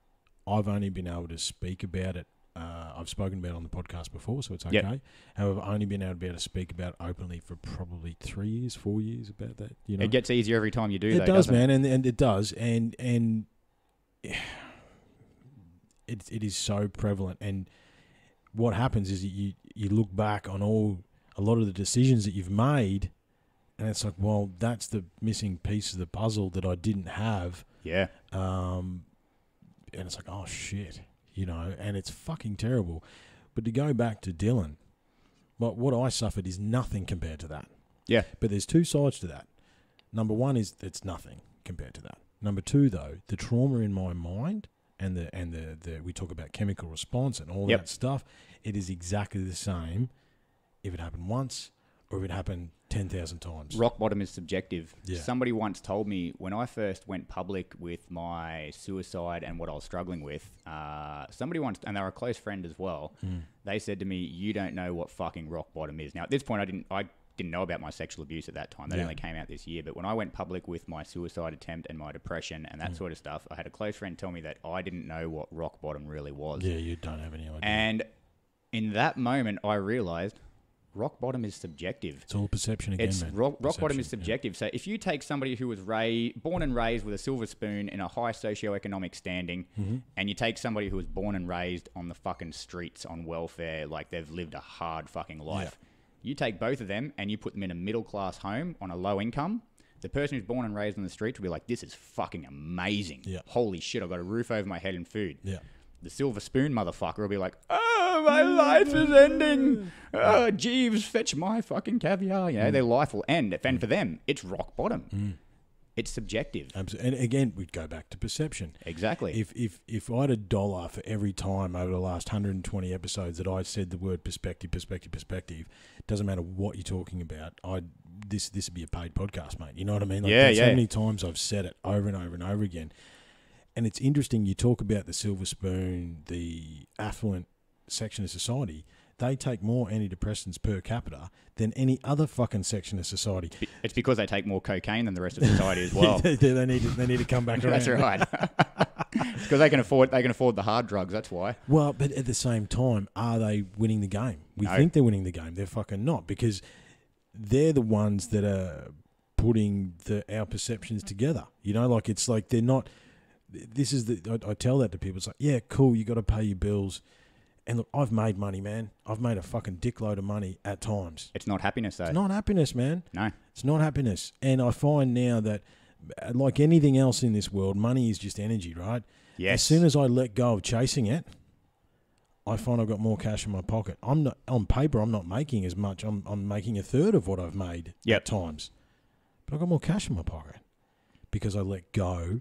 I've only been able to speak about it. I've spoken about it on the podcast before, so it's okay.
Yep.
However, I've only been able to speak about it openly for probably 3 years, 4 years about that. You know,
it gets easier every time you do.
It does, man, and it does, and it is so prevalent. And what happens is you look back on a lot of the decisions that you've made. And it's like, well, that's the missing piece of the puzzle that I didn't have.
Yeah.
And it's like, oh, shit, and it's fucking terrible. But to go back to Dylan, what I suffered is nothing compared to that.
Yeah.
But there's two sides to that. Number one is it's nothing compared to that. Number two, though, the trauma in my mind and the we talk about chemical response and all that stuff, it is exactly the same if it happened once or if it happened 10,000 times.
Rock bottom is subjective.
Yeah.
Somebody once told me when I first went public with my suicide and what I was struggling with, somebody once, and they were a close friend as well, they said to me, you don't know what fucking rock bottom is. Now, at this point, I didn't know about my sexual abuse at that time. That only came out this year. But when I went public with my suicide attempt and my depression and that sort of stuff, I had a close friend tell me that I didn't know what rock bottom really was.
Yeah, you don't have any idea.
And in that moment, I realized rock bottom is subjective.
It's all perception again, man.
Rock bottom is subjective. So if you take somebody who was born and raised with a silver spoon in a high socioeconomic standing, and you take somebody who was born and raised on the fucking streets on welfare, like they've lived a hard fucking life, you take both of them and you put them in a middle class home on a low income, the person who's born and raised on the streets will be like, this is fucking amazing.
Yeah.
Holy shit, I've got a roof over my head and food.
Yeah.
The silver spoon motherfucker will be like, oh, my life is ending. Oh, Jeeves, fetch my fucking caviar. Their life will end. And for them, it's rock bottom. It's subjective.
And again, we'd go back to perception.
Exactly.
If I had $1 for every time over the last 120 episodes that I said the word perspective, doesn't matter what you're talking about, this would be a paid podcast, mate. You know what I mean? Like, so many times I've said it over and over and over again. And it's interesting, you talk about the silver spoon, the affluent section of society. they take more antidepressants per capita than any other fucking section of society.
It's because they take more cocaine than the rest of society as well.
they need to come back around.
That's right. It's because they can afford the hard drugs. That's why.
Well, but at the same time, are they winning the game? We think they're winning the game. They're fucking not, because they're the ones that are putting our perceptions together. You know, like it's like they're not. This is I tell that to people. It's like, yeah, cool. You got to pay your bills. And look, I've made money, man. I've made a fucking dickload of money at times.
It's not happiness, though.
It's not happiness, man.
No.
It's not happiness. And I find now that, like anything else in this world, money is just energy, right?
Yes.
As soon as I let go of chasing it, I find I've got more cash in my pocket. I'm not on paper. I'm not making as much. I'm making a third of what I've made at times, but I've got more cash in my pocket because I let go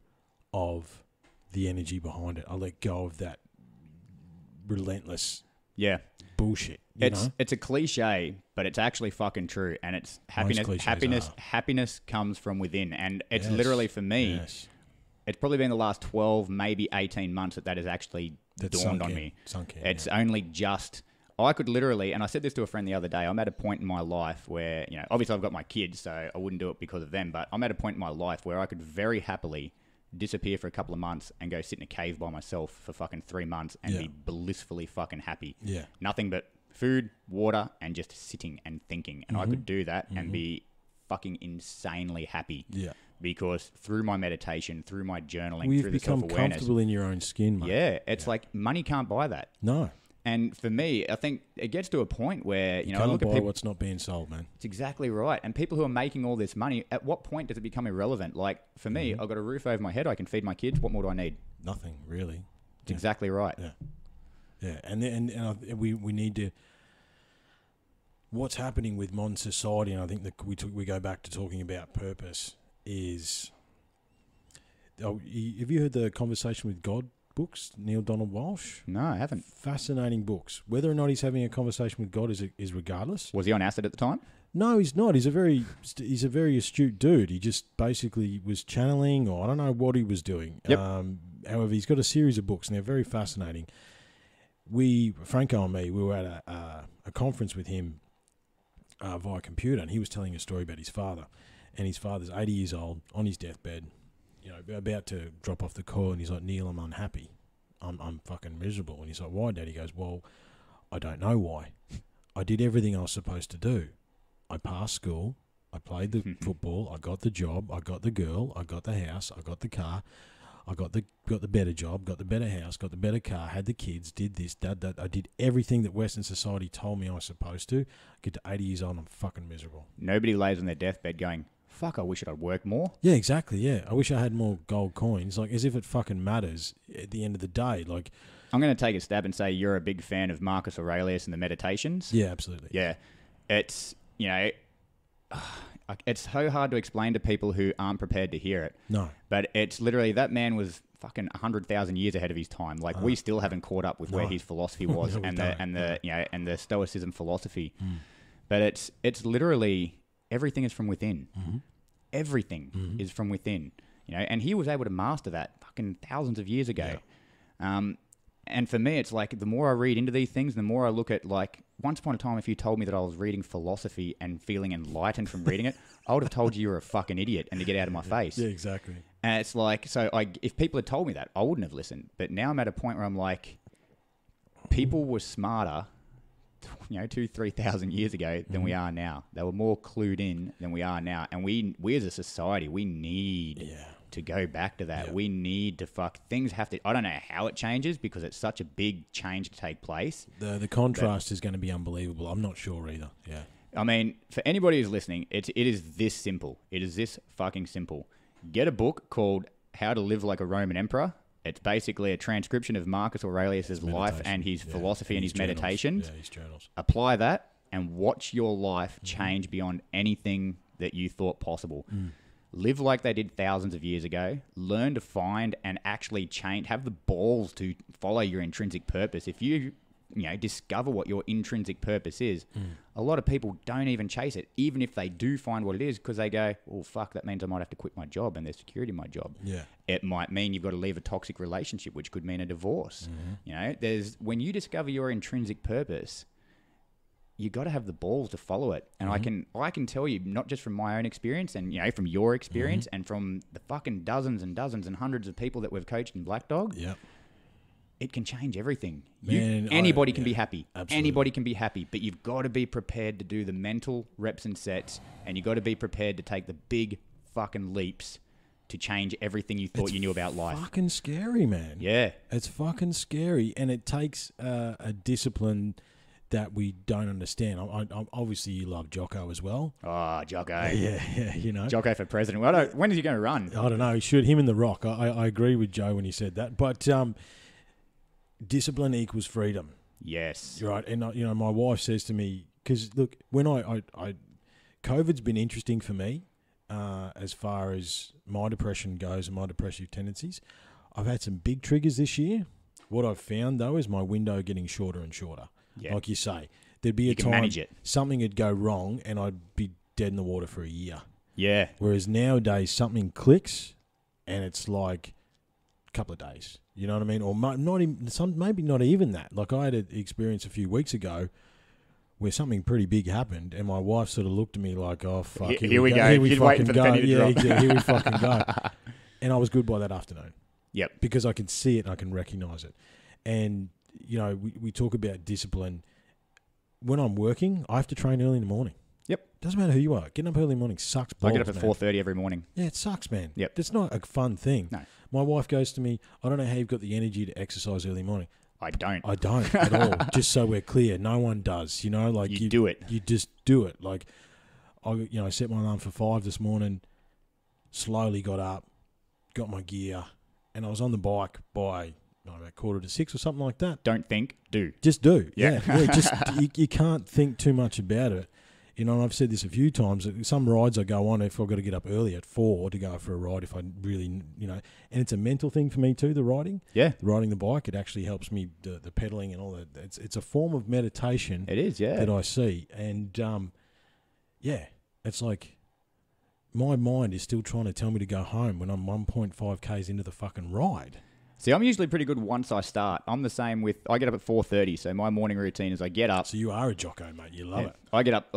of the energy behind it. I let go of that relentless bullshit.
It's a cliche, but it's actually fucking true, and it's happiness. Happiness comes from within, and it's literally, for me, it's probably been the last 12, maybe 18 months that has actually dawned on me. It's only just, I could literally, and I said this to a friend the other day, I'm at a point in my life where, you know, obviously I've got my kids, so I wouldn't do it because of them, but I'm at a point in my life where I could very happily disappear for a couple of months and go sit in a cave by myself for fucking 3 months and be blissfully fucking happy.
Yeah.
Nothing but food, water, and just sitting and thinking. And I could do that and be fucking insanely happy.
Yeah.
Because through my meditation, through my journaling,
We've
through the
become
self-awareness.
comfortable in your own skin, mate.
Yeah. It's like money can't buy that.
No.
And for me, I think it gets to a point where, you know, I
Can't
look at
buy
people.
what's not being sold, man.
It's exactly right. And people who are making all this money, at what point does it become irrelevant? Like, for me, I've got a roof over my head. I can feed my kids. What more do I need?
Nothing, really.
It's exactly right.
Yeah. Yeah. And we need to... What's happening with modern society, and I think that we go back to talking about purpose, is... have you heard the Conversation with God books, Neil Donald Walsh?
No, I haven't.
Fascinating books. Whether or not he's having a conversation with God is regardless.
Was he on acid at the time?
No, he's not. He's a very astute dude. He just basically was channeling, or I don't know what he was doing.
Yep.
However, he's got a series of books, and they're very fascinating. Franco and me, we were at a conference with him via computer, and he was telling a story about his father. And his father's 80 years old, on his deathbed, you know, about to drop off the coil, and he's like, Neil, I'm unhappy. I'm fucking miserable. And he's like, why, Dad? He goes, well, I don't know why. I did everything I was supposed to do. I passed school. I played the football. I got the job. I got the girl. I got the house. I got the car. I got the better job. Got the better house. Got the better car. Had the kids. Did this. That. I did everything that Western society told me I was supposed to. Get to 80 years old, and I'm fucking miserable.
Nobody lays on their deathbed going, fuck, I wish I'd work more.
Yeah, exactly, yeah. I wish I had more gold coins, like, as if it fucking matters at the end of the day. Like,
I'm going to take a stab and say you're a big fan of Marcus Aurelius and the Meditations.
Yeah, absolutely.
Yeah. It's, you know, it's so hard to explain to people who aren't prepared to hear it.
No.
But it's literally, that man was fucking 100,000 years ahead of his time. Like, we still haven't caught up with where his philosophy was and the Stoicism philosophy. But it's literally, everything is from within. Everything is from within, you know, and he was able to master that fucking thousands of years ago. And for me, it's like, the more I read into these things, the more I look at, like, once upon a time, if you told me that I was reading philosophy and feeling enlightened from reading it, I would have told you you're a fucking idiot and to get out of my face. Yeah,
exactly.
And it's like, so if people had told me that, I wouldn't have listened. But now I'm at a point where I'm like, people were smarter, you know, 2,000-3,000 years ago than we are now. They were more clued in than we are now. And we as a society, we need to go back to that. We need to things have to, I don't know how it changes because it's such a big change to take place.
The contrast is going to be unbelievable. I'm not sure either. Yeah.
I mean, for anybody who's listening, it is this simple. It is this fucking simple. Get a book called How to Live Like a Roman Emperor. It's basically a transcription of Marcus Aurelius' life and his philosophy and his meditations.
Yeah, his journals.
Apply that and watch your life change beyond anything that you thought possible. Live like they did thousands of years ago. Learn to find and actually change. Have the balls to follow your intrinsic purpose. If you discover what your intrinsic purpose is, a lot of people don't even chase it, even if they do find what it is, because they go, oh, fuck, that means I might have to quit my job and there's security in my job. Yeah. It might mean you've got to leave a toxic relationship, which could mean a divorce. You know, when you discover your intrinsic purpose, you got to have the balls to follow it. And I can tell you, not just from my own experience and, you know, from your experience and from the fucking dozens and dozens and hundreds of people that we've coached in Blackdog, it can change everything. Anybody can be happy.
Absolutely.
Anybody can be happy, but you've got to be prepared to do the mental reps and sets, and you've got to be prepared to take the big fucking leaps to change everything you thought you knew about life.
It's fucking scary, man.
Yeah.
It's fucking scary, and it takes a discipline that we don't understand. Obviously, you love Jocko as well.
Oh, Jocko.
Yeah, you know.
Jocko for president. Well, when is he going to run?
I don't know. Shoot him in the rock. I agree with Joe when he said that. But discipline equals freedom.
Yes.
Right. And, you know, my wife says to me, because, look, when COVID's been interesting for me as far as my depression goes and my depressive tendencies. I've had some big triggers this year. What I've found, though, is my window getting shorter and shorter. Yeah. Like you say, there'd be a time something would go wrong and I'd be dead in the water for a year.
Yeah.
Whereas nowadays something clicks and it's like a couple of days. You know what I mean? Or not even, maybe not even that. Like I had an experience a few weeks ago where something pretty big happened and my wife sort of looked at me like, oh, fuck,
here we go.
Here we
You're
fucking
waiting for the
go.
penny to drop.
Exactly. Here we fucking go. And I was good by that afternoon.
Yep.
Because I can see it and I can recognise it. And, you know, we talk about discipline. When I'm working, I have to train early in the morning.
Yep.
Doesn't matter who you are. Getting up early in the morning sucks balls,
I get up at 4:30 every morning.
Yeah, it sucks, man.
Yep.
It's not a fun thing.
No.
My wife goes to me, I don't know how you've got the energy to exercise early in the morning.
I don't
at all. Just so we're clear, no one does. You know, like
you do it.
You just do it. Like I set my alarm for 5 this morning. Slowly got up, got my gear, and I was on the bike by about 5:45 or something like that.
Don't think, do.
Just do.
Yeah.
Just you can't think too much about it. You know, and I've said this a few times. Some rides I go on if I've got to get up early at 4 to go for a ride if I really, you know, and it's a mental thing for me too, the riding.
Yeah.
Riding the bike, it actually helps me, the pedaling and all that. It's a form of meditation.
It is, yeah.
That I see. And, it's like my mind is still trying to tell me to go home when I'm 1.5 Ks into the fucking ride.
See, I'm usually pretty good once I start. I'm the same with, I get up at 4:30, so my morning routine is I get up.
So you are a Jocko, mate. You love it.
I get up,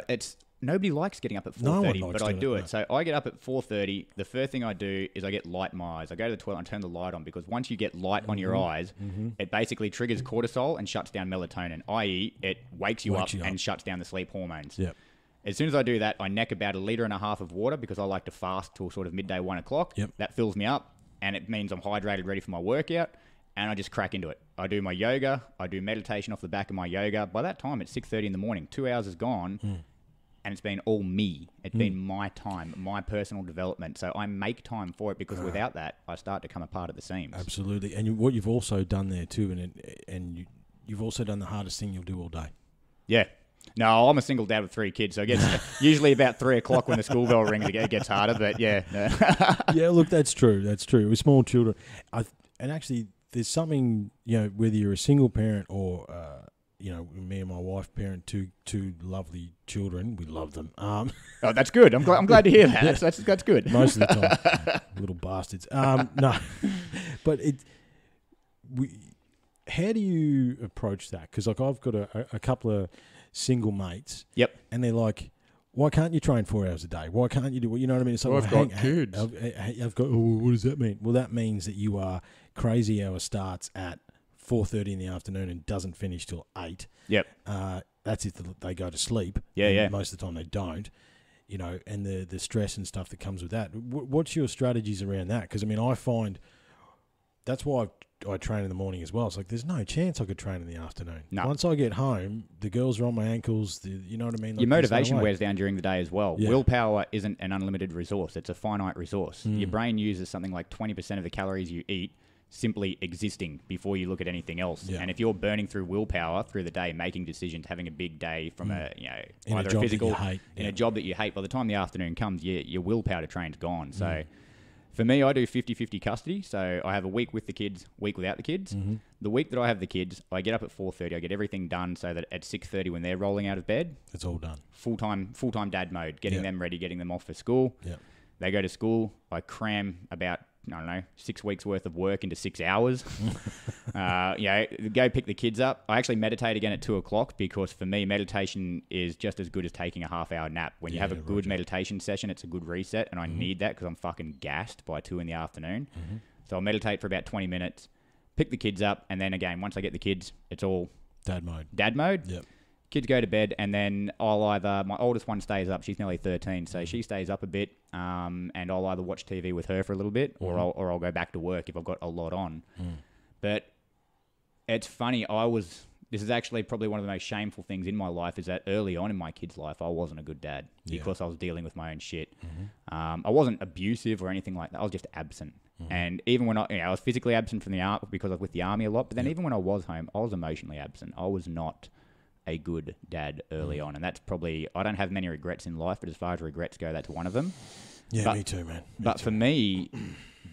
it's, nobody likes getting up at 4:30,
no one likes
but I do it.
No.
So I get up at 4:30. The first thing I do is I get light in my eyes. I go to the toilet and turn the light on because once you get light on your eyes, it basically triggers cortisol and shuts down melatonin, i.e. it wakes you up and shuts down the sleep hormones.
Yep.
As soon as I do that, I neck about 1.5 liters of water because I like to fast till sort of midday, 1 o'clock.
Yep.
That fills me up. And it means I'm hydrated, ready for my workout, and I just crack into it. I do my yoga. I do meditation off the back of my yoga. By that time, it's 6:30 in the morning. 2 hours is gone, and it's been all me. It's been my time, my personal development. So I make time for it because without that, I start to come apart at the seams.
Absolutely. And what you've also done there too, and you've also done the hardest thing you'll do all day.
Yeah. No, I'm a single dad with 3 kids, so it gets usually about 3 o'clock when the school bell rings, it gets harder. But yeah,
yeah. Look, that's true. That's true. With small children, and actually, there's something, you know, whether you're a single parent or you know, me and my wife parent two lovely children. We love them.
Oh, that's good. I'm glad to hear that. That's good.
Most of the time, little bastards. No, but how do you approach that? Because like I've got a couple of single mates.
Yep.
And they're like, why can't you train 4 hours a day? Why can't you do, you know what I mean? It's like,
I've got kids.
I've got, what does that mean? Well, that means that you are crazy hour starts at 4:30 in the afternoon and doesn't finish till 8.
Yep.
That's if they go to sleep.
Yeah.
Most of the time they don't, you know, and the stress and stuff that comes with that. What's your strategies around that? Because, I mean, I find that's why I train in the morning as well. It's like there's no chance I could train in the afternoon. No. Once I get home, the girls are on my ankles. You know what I mean? Like,
your motivation wears down during the day as well.
Yeah.
Willpower isn't an unlimited resource. It's a finite resource. Your brain uses something like 20% of the calories you eat simply existing before you look at anything else. Yeah. And if you're burning through willpower through the day, making decisions, having a big day from either a physical, in a job that you hate, by the time the afternoon comes, your willpower to train's gone. So for me, I do 50-50 custody. So I have a week with the kids, week without the kids. The week that I have the kids, I get up at 4:30. I get everything done so that at 6:30 when they're rolling out of bed,
it's all done.
Full-time dad mode, getting them ready, getting them off for school.
Yep.
They go to school. I cram about I don't know, 6 weeks worth of work into 6 hours. Go pick the kids up. I actually meditate again at 2:00 because for me, meditation is just as good as taking a half-hour nap. When you have a good meditation session, it's a good reset, and I need that because I'm fucking gassed by 2 p.m. So I'll meditate for about 20 minutes, pick the kids up, and then again, once I get the kids, it's all
Dad mode.
Dad mode.
Yep.
Kids go to bed, and then my oldest one stays up. She's nearly 13, so she stays up a bit, and I'll either watch TV with her for a little bit, or I'll go back to work if I've got a lot on. But it's funny. This is actually probably one of the most shameful things in my life is that early on in my kid's life, I wasn't a good dad because I was dealing with my own shit. I wasn't abusive or anything like that. I was just absent. And even when I was physically absent from the art because I was with the army a lot, but then even when I was home, I was emotionally absent. I was not a good dad early on. And that's probably, I don't have many regrets in life, but as far as regrets go, that's one of them.
Yeah, me too, man.
For me,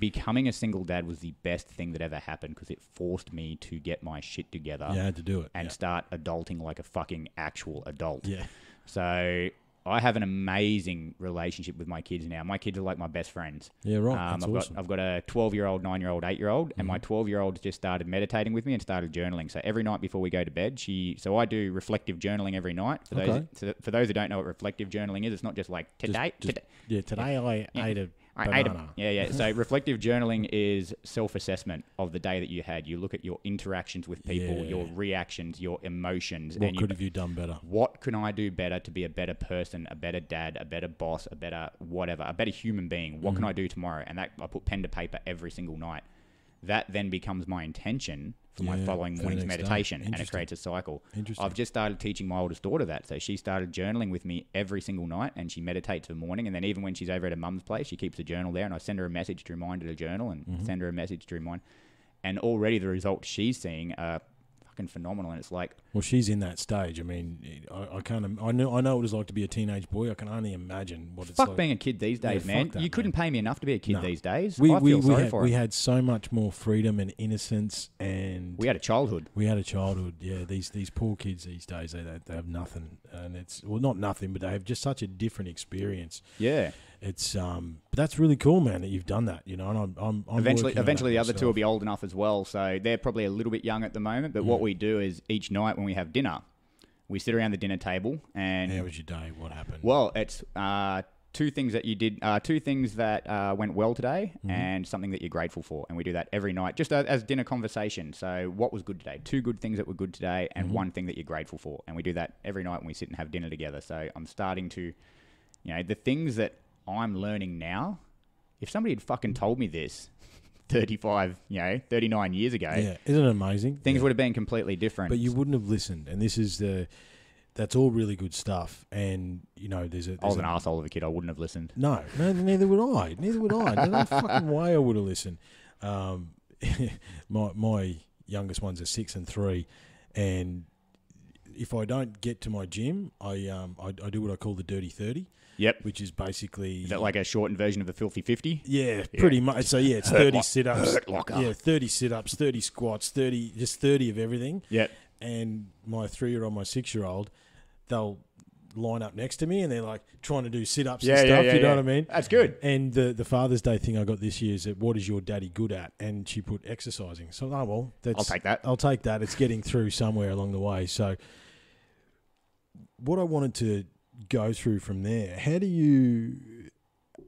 becoming a single dad was the best thing that ever happened because it forced me to get my shit together.
Yeah, I had to do it.
And start adulting like a fucking actual adult.
Yeah.
So I have an amazing relationship with my kids now. My kids are like my best friends.
Yeah, right. That's awesome.
I've got a 12-year-old, 9-year-old, 8-year-old, and my 12-year-old just started meditating with me and started journaling. So every night before we go to bed, so I do reflective journaling every night. For those who don't know what reflective journaling is, it's not just like today.
Today I ate a banana.
So reflective journaling is self-assessment of the day that you had. You look at your interactions with people, your reactions, your emotions.
What could have you done better?
What can I do better to be a better person, a better dad, a better boss, a better whatever, a better human being? What can I do tomorrow? And that I put pen to paper every single night. That then becomes my intention for my following morning's meditation, and it creates a cycle. I've just started teaching my oldest daughter that. So she started journaling with me every single night, and she meditates for the morning. And then even when she's over at her mum's place, she keeps a journal there, and I send her a message to remind her to journal, and send her a message to remind. And already the results she's seeing are fucking phenomenal. And it's like,
well, she's in that stage. I mean, I know what it's like to be a teenage boy. I can only imagine what it's like.
Fuck being a kid these days, man. You couldn't pay me enough to be a kid these days.
We had so much more freedom and innocence, and
we had a childhood.
Yeah, these poor kids these days, they have nothing, and it's not nothing, but they have just such a different experience.
Yeah.
It's but that's really cool, man, that you've done that, you know. And I'm
eventually the other two will be old enough as well, so they're probably a little bit young at the moment. But what we do is each night when we have dinner, we sit around the dinner table and.
How was your day? What happened?
Well, it's two things that you did, two things that went well today, and something that you're grateful for, and we do that every night, just as dinner conversation. So, what was good today? 2 good things that were good today, and 1 thing that you're grateful for, and we do that every night when we sit and have dinner together. So, I'm starting to, the things that I'm learning now, if somebody had fucking told me this 39 years ago.
Yeah, isn't it amazing?
Things would have been completely different.
But you wouldn't have listened. And this is that's all really good stuff. And, I was
an arsehole of a kid. I wouldn't have listened.
No, neither would I. No fucking way I would have listened. My youngest ones are 6 and 3. And if I don't get to my gym, I do what I call the dirty 30.
Yep.
Which is basically...
Is that like a shortened version of the filthy 50?
Yeah, pretty much. So, it's 30 sit-ups. 30 sit-ups, 30 squats, 30 of everything.
Yep.
And my 3-year-old, my 6-year-old, they'll line up next to me and they're like trying to do sit-ups and stuff. You know what I mean?
That's good.
And the Father's Day thing I got this year is that what is your daddy good at? And she put exercising. So, I'll take that. I'll take that. It's getting through somewhere along the way. So, what I wanted to go through from there, how do you,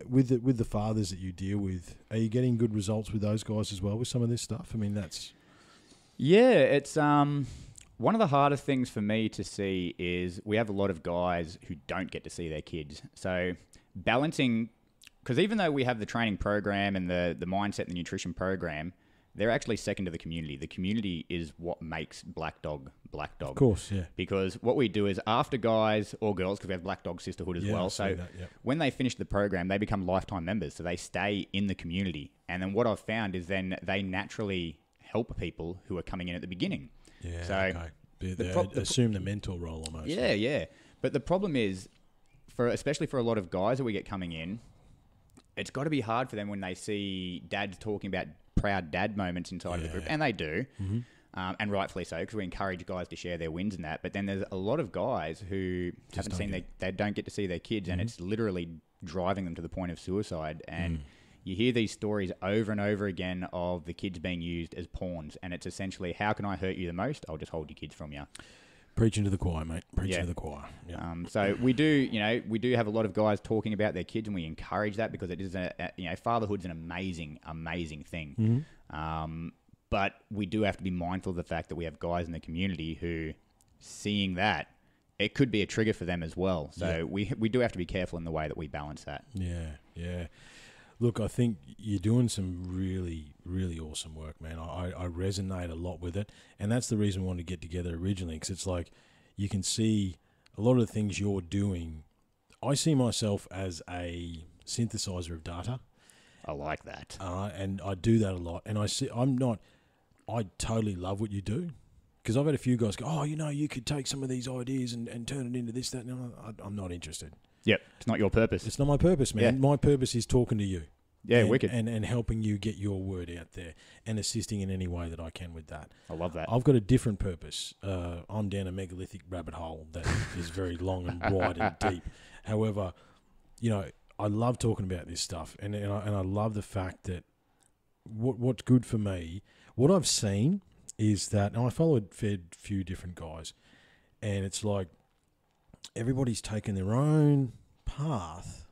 with the fathers that you deal with, are you getting good results with those guys as well with some of this stuff? I mean, that's...
Yeah, it's one of the hardest things for me to see is we have a lot of guys who don't get to see their kids. So balancing, because even though we have the training program and the mindset and the nutrition program, they're actually second to the community. The community is what makes Blackdog.
Of course, yeah.
Because what we do is after guys or girls, because we have Blackdog Sisterhood as well. So when they finish the program, they become lifetime members. So they stay in the community. And then what I've found is then they naturally help people who are coming in at the beginning.
Yeah,
so
okay. They assume the mentor role almost.
Yeah. But the problem is, especially for a lot of guys that we get coming in, it's got to be hard for them when they see dads talking about proud dad moments inside of the group, and they do, and rightfully so, because we encourage guys to share their wins and that. But then there's a lot of guys who they don't get to see their kids, and it's literally driving them to the point of suicide. And you hear these stories over and over again of the kids being used as pawns, and it's essentially, how can I hurt you the most? I'll just hold your kids from you.
Preaching to the choir, mate. Preaching to the choir. Yeah.
So we do have a lot of guys talking about their kids, and we encourage that because it is fatherhood's an amazing, amazing thing.
Mm-hmm.
But we do have to be mindful of the fact that we have guys in the community who, seeing that, it could be a trigger for them as well. So we do have to be careful in the way that we balance that.
Yeah. Look, I think you're doing some really, really awesome work, man. I resonate a lot with it. And that's the reason we wanted to get together originally, because it's like you can see a lot of the things you're doing. I see myself as a synthesizer of data.
I like that.
And I do that a lot. And I totally love what you do. Because I've had a few guys go, you could take some of these ideas and turn it into this, that. No, I'm not interested.
Yep, it's not your purpose.
It's not my purpose, man. Yeah. My purpose is talking to you.
Yeah, wicked.
And helping you get your word out there and assisting in any way that I can with that.
I love that.
I've got a different purpose. I'm down a megalithic rabbit hole that is very long and wide and deep. However, I love talking about this stuff, and I love the fact that what's good for me, what I've seen is that, and I followed a few different guys, and it's like everybody's taken their own path,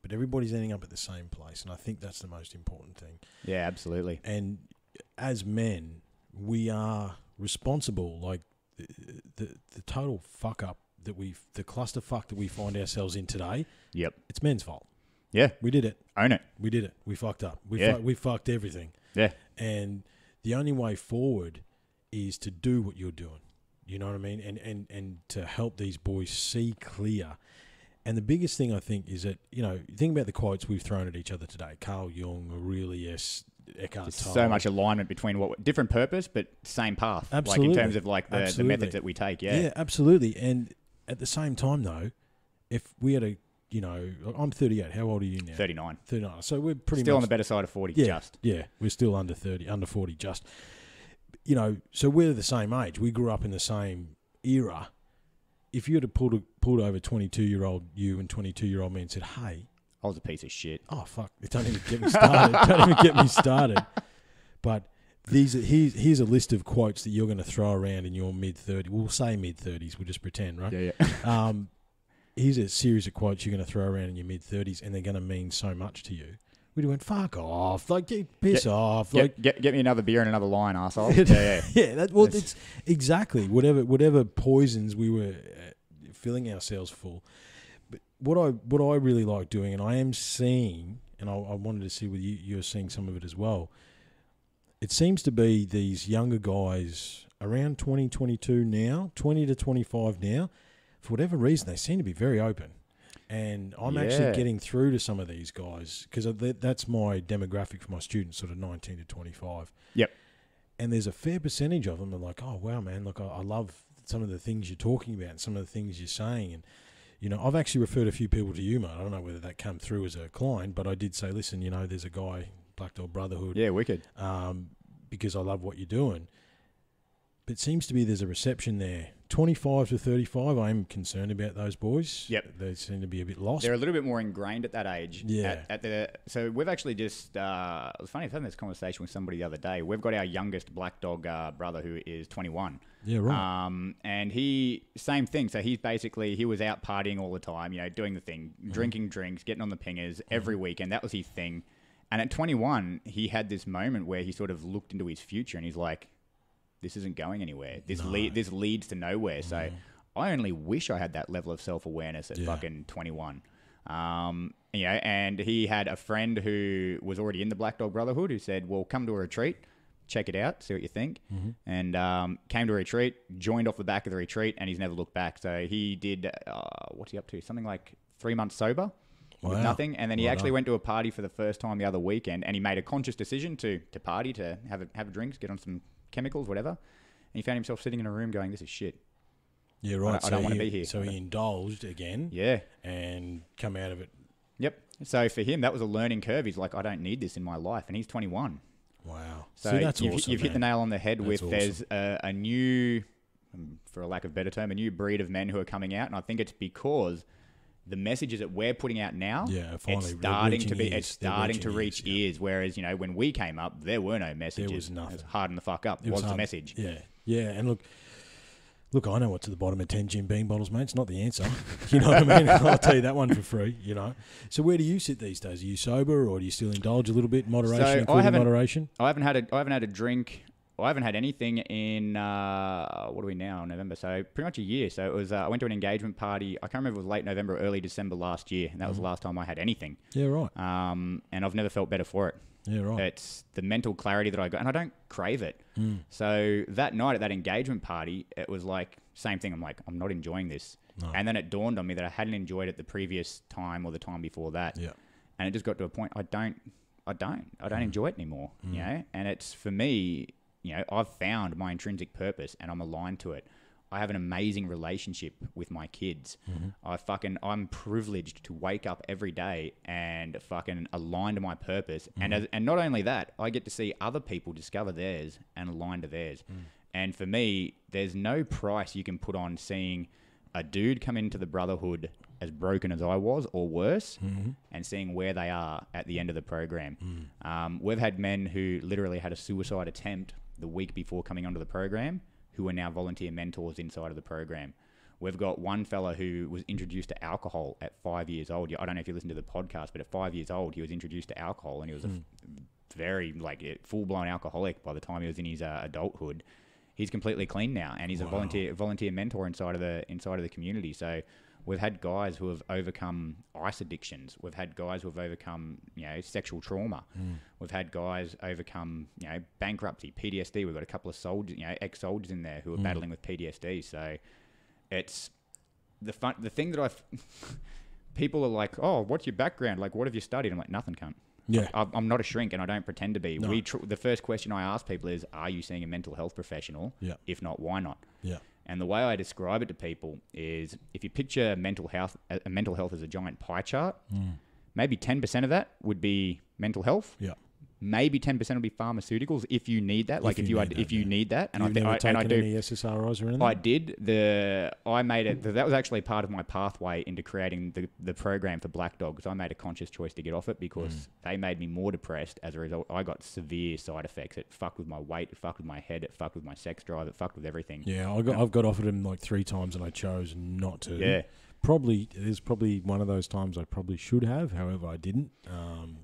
but everybody's ending up at the same place, and I think that's the most important thing.
Yeah, absolutely.
And as men, we are responsible, like the total fuck up that the clusterfuck that we find ourselves in today.
Yep.
It's men's fault.
Yeah.
We did it.
Own it.
We did it. We fucked up. We fucked everything.
Yeah.
And the only way forward is to do what you're doing. You know what I mean? And to help these boys see clear. And the biggest thing I think is that, think about the quotes we've thrown at each other today. Carl Jung, Aurelius, Eckhart Tolle.
So much alignment between different purpose, but same path.
Absolutely.
Like in terms of like the methods that we take. Yeah.
Yeah, absolutely. And at the same time, though, if we had I'm 38. How old are you now?
39.
39. So we're pretty
still
much
on the better side of 40.
Yeah, we're still under 30, under 40 just. So we're the same age. We grew up in the same era. If you had pulled over 22-year-old you and 22-year-old me and said, hey.
I was a piece of shit.
Oh, fuck. Don't even get me started. But here's a list of quotes that you're going to throw around in your mid-30s. We'll say mid-30s. We'll just pretend, right?
Yeah.
Here's a series of quotes you're going to throw around in your mid-30s, and they're going to mean so much to you. We went, fuck off. Like, piss off. Like,
get me another beer and another line, arsehole.
Yeah. It's exactly whatever poisons we were filling ourselves full. But what I really like doing, and I am seeing, and I wanted to see whether you're seeing some of it as well, it seems to be these younger guys around 20, 22 now, 20 to 25 now, for whatever reason, they seem to be very open. And I'm actually getting through to some of these guys because that's my demographic for my students, sort of 19 to 25.
Yep.
And there's a fair percentage of them that are like, oh, wow, man, look, I love some of the things you're talking about and some of the things you're saying. And, I've actually referred a few people to you, mate. I don't know whether that came through as a client, but I did say, listen, there's a guy, Blackdog Brotherhood.
Yeah, wicked.
Because I love what you're doing. But it seems to be there's a reception there. 25 to 35, I am concerned about those boys.
Yep.
They seem to be a bit lost.
They're a little bit more ingrained at that age.
Yeah.
So we've actually just, it was funny, I was having this conversation with somebody the other day. We've got our youngest Blackdog brother who is 21.
Yeah, right.
And same thing. So he was out partying all the time, doing the thing, drinking drinks, getting on the pingers every weekend. That was his thing. And at 21, he had this moment where he sort of looked into his future and he's like, this isn't going anywhere. This leads to nowhere. So I only wish I had that level of self-awareness at fucking 21. And he had a friend who was already in the Blackdog Brotherhood who said, well, come to a retreat, check it out, see what you think. Mm-hmm. And came to a retreat, joined off the back of the retreat, and he's never looked back. So he did, what's he up to? Something like 3 months sober. With nothing, and then he actually went to a party for the first time the other weekend, and he made a conscious decision to party, to have drinks, get on some chemicals, whatever, and he found himself sitting in a room going, this is shit.
Yeah, right.
I don't want to be here.
So he indulged again.
Yeah.
And come out of it.
Yep. So for him, that was a learning curve. He's like, I don't need this in my life, and he's 21.
Wow.
So
see, that's awesome,
you've hit the nail on the head.
That's
with
awesome.
There's a new, for a lack of a better term, a new breed of men who are coming out, and I think it's because the messages that we're putting out now,
finally
it's starting to be,
ears.
it's starting to reach ears. Whereas, when we came up, there were no messages.
There was nothing.
It was harden the fuck up. Was the message?
Yeah. And look, I know what's at the bottom of 10 Jim Beam bottles, mate. It's not the answer. You know what I mean? I'll tell you that one for free, So where do you sit these days? Are you sober, or do you still indulge a little bit? Moderation, moderation?
I haven't had a drink. I haven't had anything in, what are we now, November? So pretty much a year. So it was, I went to an engagement party. I can't remember if it was late November or early December last year. And that was the last time I had anything.
Yeah, right.
And I've never felt better for it.
Yeah, right.
It's the mental clarity that I got, and I don't crave it. So that night at that engagement party, it was like, same thing. I'm like, I'm not enjoying this. No. And then it dawned on me that I hadn't enjoyed it the previous time or the time before that.
Yeah.
And it just got to a point, I don't enjoy it anymore, And it's, for me, I've found my intrinsic purpose and I'm aligned to it. I have an amazing relationship with my kids. I'm privileged to wake up every day and fucking align to my purpose. And not only that, I get to see other people discover theirs and align to theirs. And for me, there's no price you can put on seeing a dude come into the brotherhood as broken as I was or worse, and seeing where they are at the end of the program. We've had men who literally had a suicide attempt the week before coming onto the program, who are now volunteer mentors inside of the program. We've got one fella who was introduced to alcohol at 5 years old. I don't know if you listen to the podcast, but at 5 years old, he was introduced to alcohol, and he was a very full-blown alcoholic by the time he was in his adulthood. He's completely clean now, and he's a volunteer mentor inside of the community. So we've had guys who have overcome ice addictions. We've had guys who have overcome, sexual trauma. We've had guys overcome, bankruptcy, PTSD. We've got a couple of soldiers, ex-soldiers in there who are battling with PTSD. So it's the thing that people are like, oh, what's your background? Like, what have you studied? I'm like, nothing, cunt.
Yeah.
I'm not a shrink, and I don't pretend to be.
No.
The first question I ask people is, are you seeing a mental health professional?
Yeah.
If not, why not?
Yeah.
And the way I describe it to people is, if you picture mental health as a giant pie chart, maybe 10% of that would be mental health.
Yeah.
Maybe 10% would be pharmaceuticals if you need that. Like if you need that, and
You've never taken any SSRIs or anything?
I did. I made it. That was actually part of my pathway into creating the program for Blackdog, because I made a conscious choice to get off it because they made me more depressed. As a result, I got severe side effects. It fucked with my weight. It fucked with my head. It fucked with my sex drive. It fucked with everything.
Yeah, I've got offered them like 3 times and I chose not to.
Yeah.
There's probably one of those times I probably should have, however I didn't.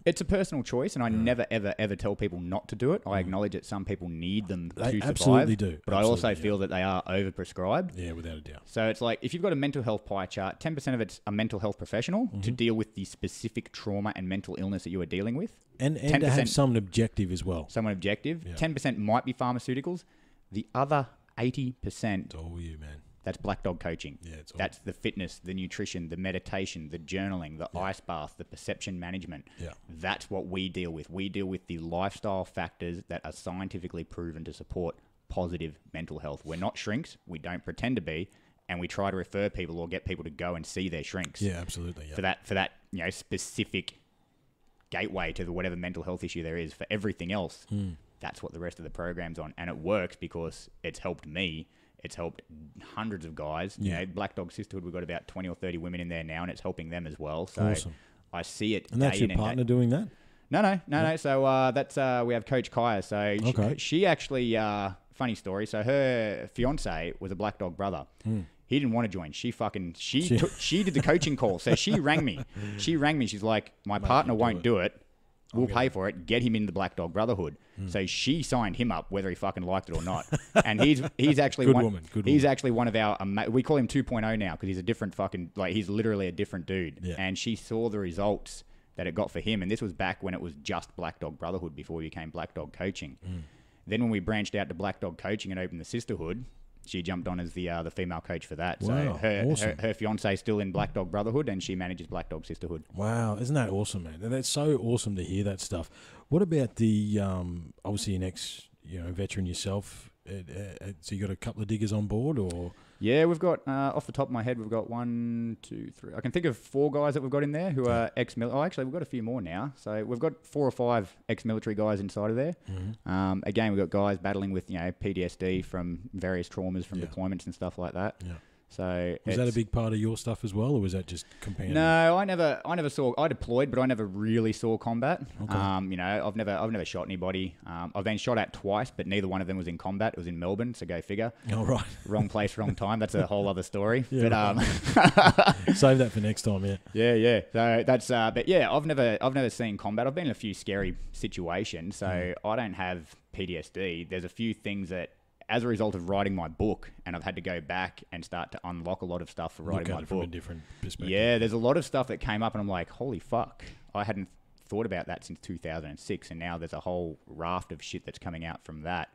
It's a personal choice, and I never, ever, ever tell people not to do it. I acknowledge that some people need them to survive.
Absolutely do.
But I also feel that they are overprescribed.
Yeah, without a doubt.
So it's like, if you've got a mental health pie chart, 10% of it's a mental health professional to deal with the specific trauma and mental illness that you are dealing with.
And to have some objective as well.
Someone objective.
Yeah.
10% might be pharmaceuticals. The other 80%...
It's all you, man.
That's Blackdog Coaching.
Yeah,
that's the fitness, the nutrition, the meditation, the journaling, the ice bath, the perception management.
Yeah.
That's what we deal with. We deal with the lifestyle factors that are scientifically proven to support positive mental health. We're not shrinks. We don't pretend to be. And we try to refer people or get people to go and see their shrinks.
Yeah, absolutely. Yeah.
For that specific gateway to whatever mental health issue there is. For everything else, that's what the rest of the program's on. And it works because it's helped me. It's helped hundreds of guys.
Yeah.
Blackdog Sisterhood, we've got about 20 or 30 women in there now, and it's helping them as well. So
awesome.
I see it.
And that's your partner doing that?
No. So that's we have Coach Kaya. So she actually, funny story. So her fiance was a Blackdog brother. He didn't want to join. She did the coaching call. So she rang me. She's like, my partner won't do it. We'll pay for it. Get him in the Blackdog Brotherhood. So she signed him up, whether he fucking liked it or not. And he's actually
good woman.
He's actually one of our. We call him 2.0 now because he's a different fucking he's literally a different dude.
Yeah.
And she saw the results that it got for him. And this was back when it was just Blackdog Brotherhood before we became Blackdog Coaching. Then when we branched out to Blackdog Coaching and opened the Sisterhood, she jumped on as the female coach for that.
Wow,
so her fiance is still in Blackdog Brotherhood, and she manages Blackdog Sisterhood.
Wow, isn't that awesome, man? That's so awesome to hear that stuff. What about the obviously an ex veteran yourself? So you got a couple of diggers on board, or? Yeah,
we've got off the top of my head, we've got 1, 2, 3. I can think of 4 guys that we've got in there who are ex-military. Oh, actually, we've got a few more now. So we've got 4 or 5 ex-military guys inside of there. Again, we've got guys battling with PTSD from various traumas from deployments and stuff like that.
Yeah.
So
Was that a big part of your stuff as well, or was that just companion?
No, I never saw. I deployed, but I never really saw combat.
Okay.
I've never shot anybody. I've been shot at twice, but neither one of them was in combat. It was in Melbourne, so go figure.
Oh, right.
Wrong place, wrong time. That's a whole other story.
Yeah,
but
Save that for next time, yeah.
yeah. So that's. But yeah, I've never seen combat. I've been in a few scary situations, so I don't have PTSD. There's a few things that, as a result of writing my book, and I've had to go back and start to unlock a lot of stuff for writing my book.
From a different perspective.
Yeah, there's a lot of stuff that came up, and I'm like, holy fuck, I hadn't thought about that since 2006, and now there's a whole raft of shit that's coming out from that.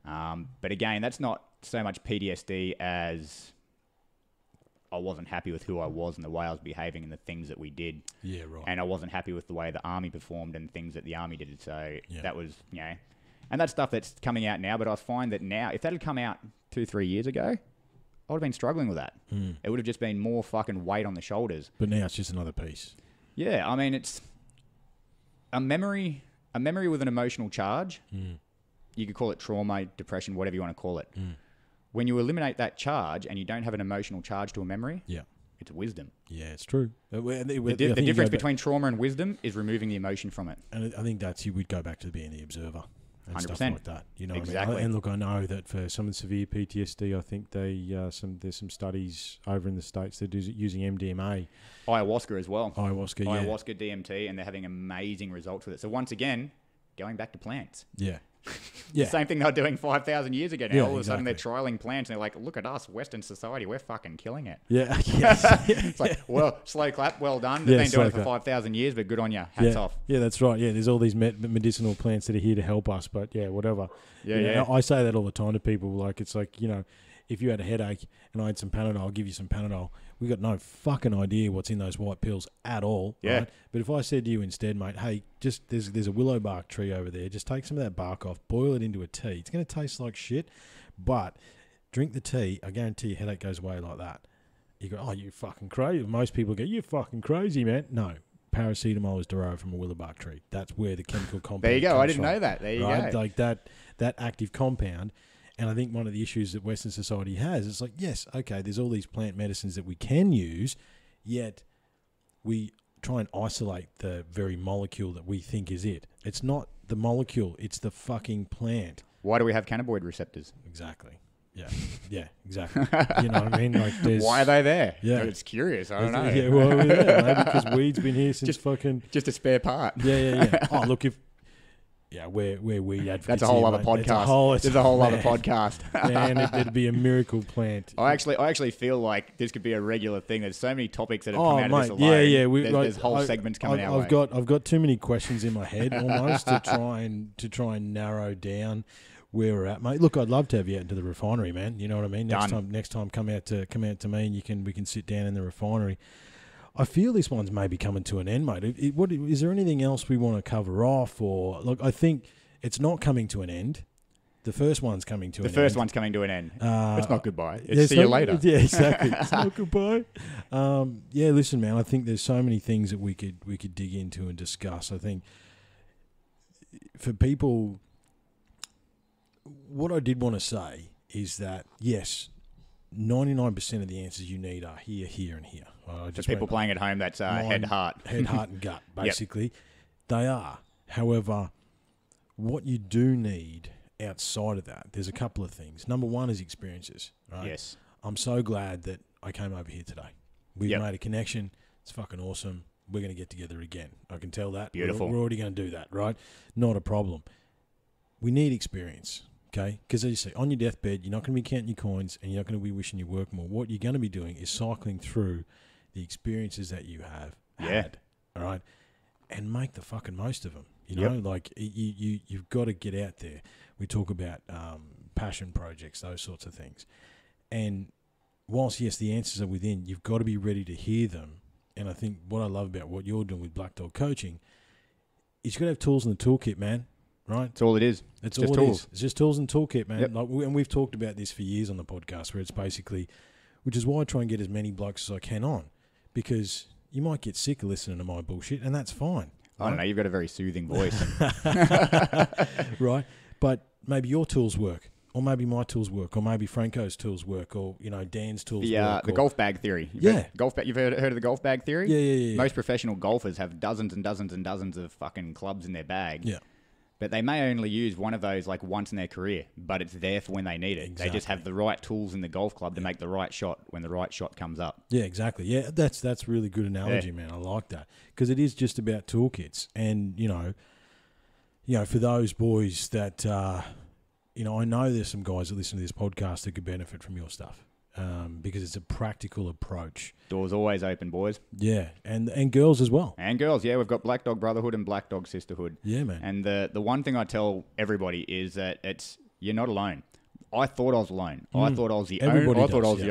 But again, that's not so much PTSD as I wasn't happy with who I was and the way I was behaving and the things that we did.
Yeah, right.
And I wasn't happy with the way the army performed and things that the army did. So that was, and that's stuff that's coming out now, but I find that now, if that had come out 2-3 years ago, I would have been struggling with that. It would have just been more fucking weight on the shoulders.
But now it's just another piece.
Yeah, I mean, it's a memory with an emotional charge. You could call it trauma, depression, whatever you want to call it. When you eliminate that charge and you don't have an emotional charge to a memory, it's wisdom.
Yeah, it's true.
The difference between trauma and wisdom is removing the emotion from it.
And I think that's, you would go back to being the observer. And
100%.
stuff like that, you know.
Exactly.
What I mean? And look, I know that for some with severe PTSD, I think there's some studies over in the States that are using MDMA,
ayahuasca as well.
Ayahuasca,
DMT, and they're having amazing results with it. So once again, going back to plants.
Yeah.
The same thing they were doing 5,000 years ago. Now all of a sudden
exactly.
they're trialing plants, and they're like, "Look at us, Western society, we're fucking killing it."
Yeah.
It's like, well, slow clap, well done. They've been doing it for 5,000 years, but good on you. Hats off.
Yeah, that's right. Yeah, there's all these medicinal plants that are here to help us, but yeah, whatever.
Yeah.
I say that all the time to people. Like, it's like, if you had a headache and I had some Panadol, I'll give you some Panadol. We got no fucking idea what's in those white pills at all.
Yeah.
Right? But if I said to you instead, mate, hey, just there's a willow bark tree over there. Just take some of that bark off, boil it into a tea. It's going to taste like shit, but drink the tea. I guarantee your headache goes away like that. You go, oh, you fucking crazy. Most people go, you're fucking crazy, man. No. Paracetamol is derived from a willow bark tree. That's where the chemical compound
There you go.
comes
I didn't
from,
know that. There you
right?
go.
Like that active compound. And I think one of the issues that Western society has is like, yes, okay, there's all these plant medicines that we can use, yet we try and isolate the very molecule that we think is it. It's not the molecule, it's the fucking plant.
Why do we have cannabinoid receptors?
Exactly. Yeah, exactly. You know what I mean? Like,
why are they there?
Yeah.
It's curious. I don't know.
Yeah, well, yeah, maybe because weed's been here since
just a spare part.
Yeah. Oh, look, we're weed advocates.
That's a whole other podcast. There's a whole other podcast.
Man, it'd be a miracle plant.
I actually feel like this could be a regular thing. There's so many topics that have come out of this alone.
Yeah.
There's whole segments coming our way.
I've got too many questions in my head almost to try and narrow down where we're at, mate. Look, I'd love to have you out into the refinery, man. You know what I mean? Next time, come out to me, and we can sit down in the refinery. I feel this one's maybe coming to an end, mate. Is there anything else we want to cover off? Or look, I think it's not coming to an end. The first one's coming to an end.
The first one's coming to an end. It's not goodbye. See
you
later.
Yeah, exactly. It's not goodbye. Listen, man, I think there's so many things that we could dig into and discuss. I think for people, what I did want to say is that, yes, 99% of the answers you need are here, here, and here.
For people playing at home, that's head, heart.
Head, heart, and gut, basically. Yep. They are. However, what you do need outside of that, there's a couple of things. Number one is experiences. Right?
Yes.
I'm so glad that I came over here today. We've made a connection. It's fucking awesome. We're going to get together again. I can tell that.
Beautiful.
We're already going to do that, right? Not a problem. We need experience. Okay, because as you say, on your deathbed, you're not going to be counting your coins and you're not going to be wishing you work more. What you're going to be doing is cycling through the experiences that you have had, all right, and make the fucking most of them. You know, like you've got to get out there. We talk about passion projects, those sorts of things. And whilst, yes, the answers are within, you've got to be ready to hear them. And I think what I love about what you're doing with Blackdog Coaching is you've got to have tools in the toolkit, man. Right,
that's all it is.
It's just tools. It's just tools and toolkit, man. Like, and we've talked about this for years on the podcast, where it's basically, which is why I try and get as many blokes as I can on, because you might get sick of listening to my bullshit, and that's fine.
I don't know. You've got a very soothing voice,
right? But maybe your tools work. or maybe my tools work, or maybe Franco's tools work, or Dan's tools work.
The golf bag theory. You've heard of the golf bag theory?
Yeah.
Most professional golfers have dozens and dozens and dozens of fucking clubs in their bag.
Yeah.
But they may only use one of those like once in their career, but it's there for when they need it.
Exactly.
They just have the right tools in the golf club to make the right shot when the right shot comes up.
Yeah, exactly. Yeah, that's really good analogy, man. I like that because it is just about toolkits, and for those boys that I know there's some guys that listen to this podcast that could benefit from your stuff because it's a practical approach.
Doors always open, boys.
Yeah, and girls as well.
And girls, yeah. We've got Blackdog Brotherhood and Blackdog Sisterhood.
Yeah, man.
And the one thing I tell everybody is that you're not alone. I thought I was alone. I thought I was the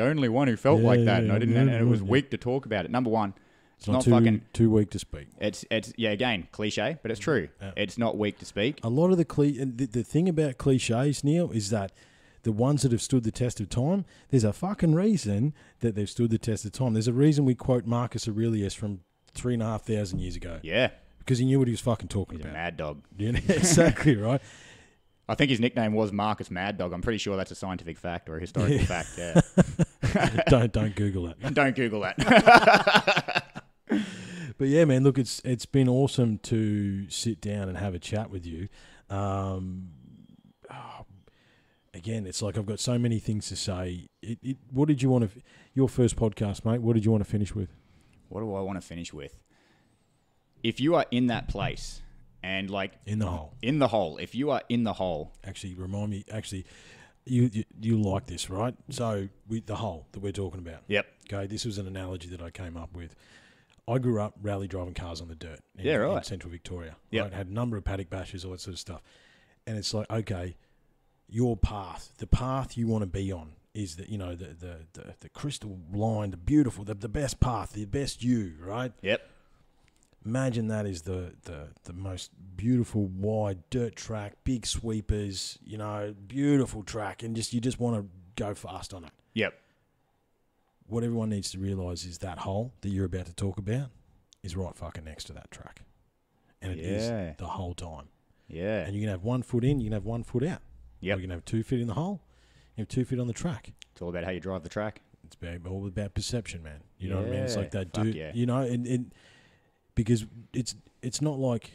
only one who felt like that, and I didn't. And it was weak to talk about it. Number one, it's not
too weak to speak.
It's again cliche, but it's true. Yeah. It's not weak to speak.
A lot of the thing about cliches, Neil, is that the ones that have stood the test of time, there's a fucking reason that they've stood the test of time. There's a reason we quote Marcus Aurelius from 3,500 years ago.
Yeah.
Because he knew what he was fucking talking
about.
He's
a mad dog.
Yeah, exactly, right?
I think his nickname was Marcus Mad Dog. I'm pretty sure that's a scientific fact or a historical fact, yeah.
Don't Google that.
Don't Google that.
But yeah, man, look, it's been awesome to sit down and have a chat with you. Again, it's like I've got so many things to say. What did you want to... Your first podcast, mate, what did you want to finish with?
What do I want to finish with? If you are in that place and like...
In the hole.
In the hole. If you are in the hole...
Actually, remind me... Actually, you like this, right? So, the hole that we're talking about.
Yep.
Okay, this was an analogy that I came up with. I grew up rally driving cars on the dirt in central Victoria.
Yep.
Right? Had a number of paddock bashes, all that sort of stuff. And it's like, okay... Your path, the path you want to be on, is the crystal line, the beautiful, the best path, the best you, right?
Yep.
Imagine that is the most beautiful wide dirt track, big sweepers, beautiful track, and you just want to go fast on it.
Yep.
What everyone needs to realise is that hole that you're about to talk about is right fucking next to that track, and it is the whole time.
Yeah.
And you can have 1 foot in, you can have 1 foot out.
Yep.
You can have 2 feet in the hole, you have 2 feet on the track.
It's all about how you drive the track.
It's all about perception, man. You know what I mean? It's like that dude.
Yeah.
And because it's not like,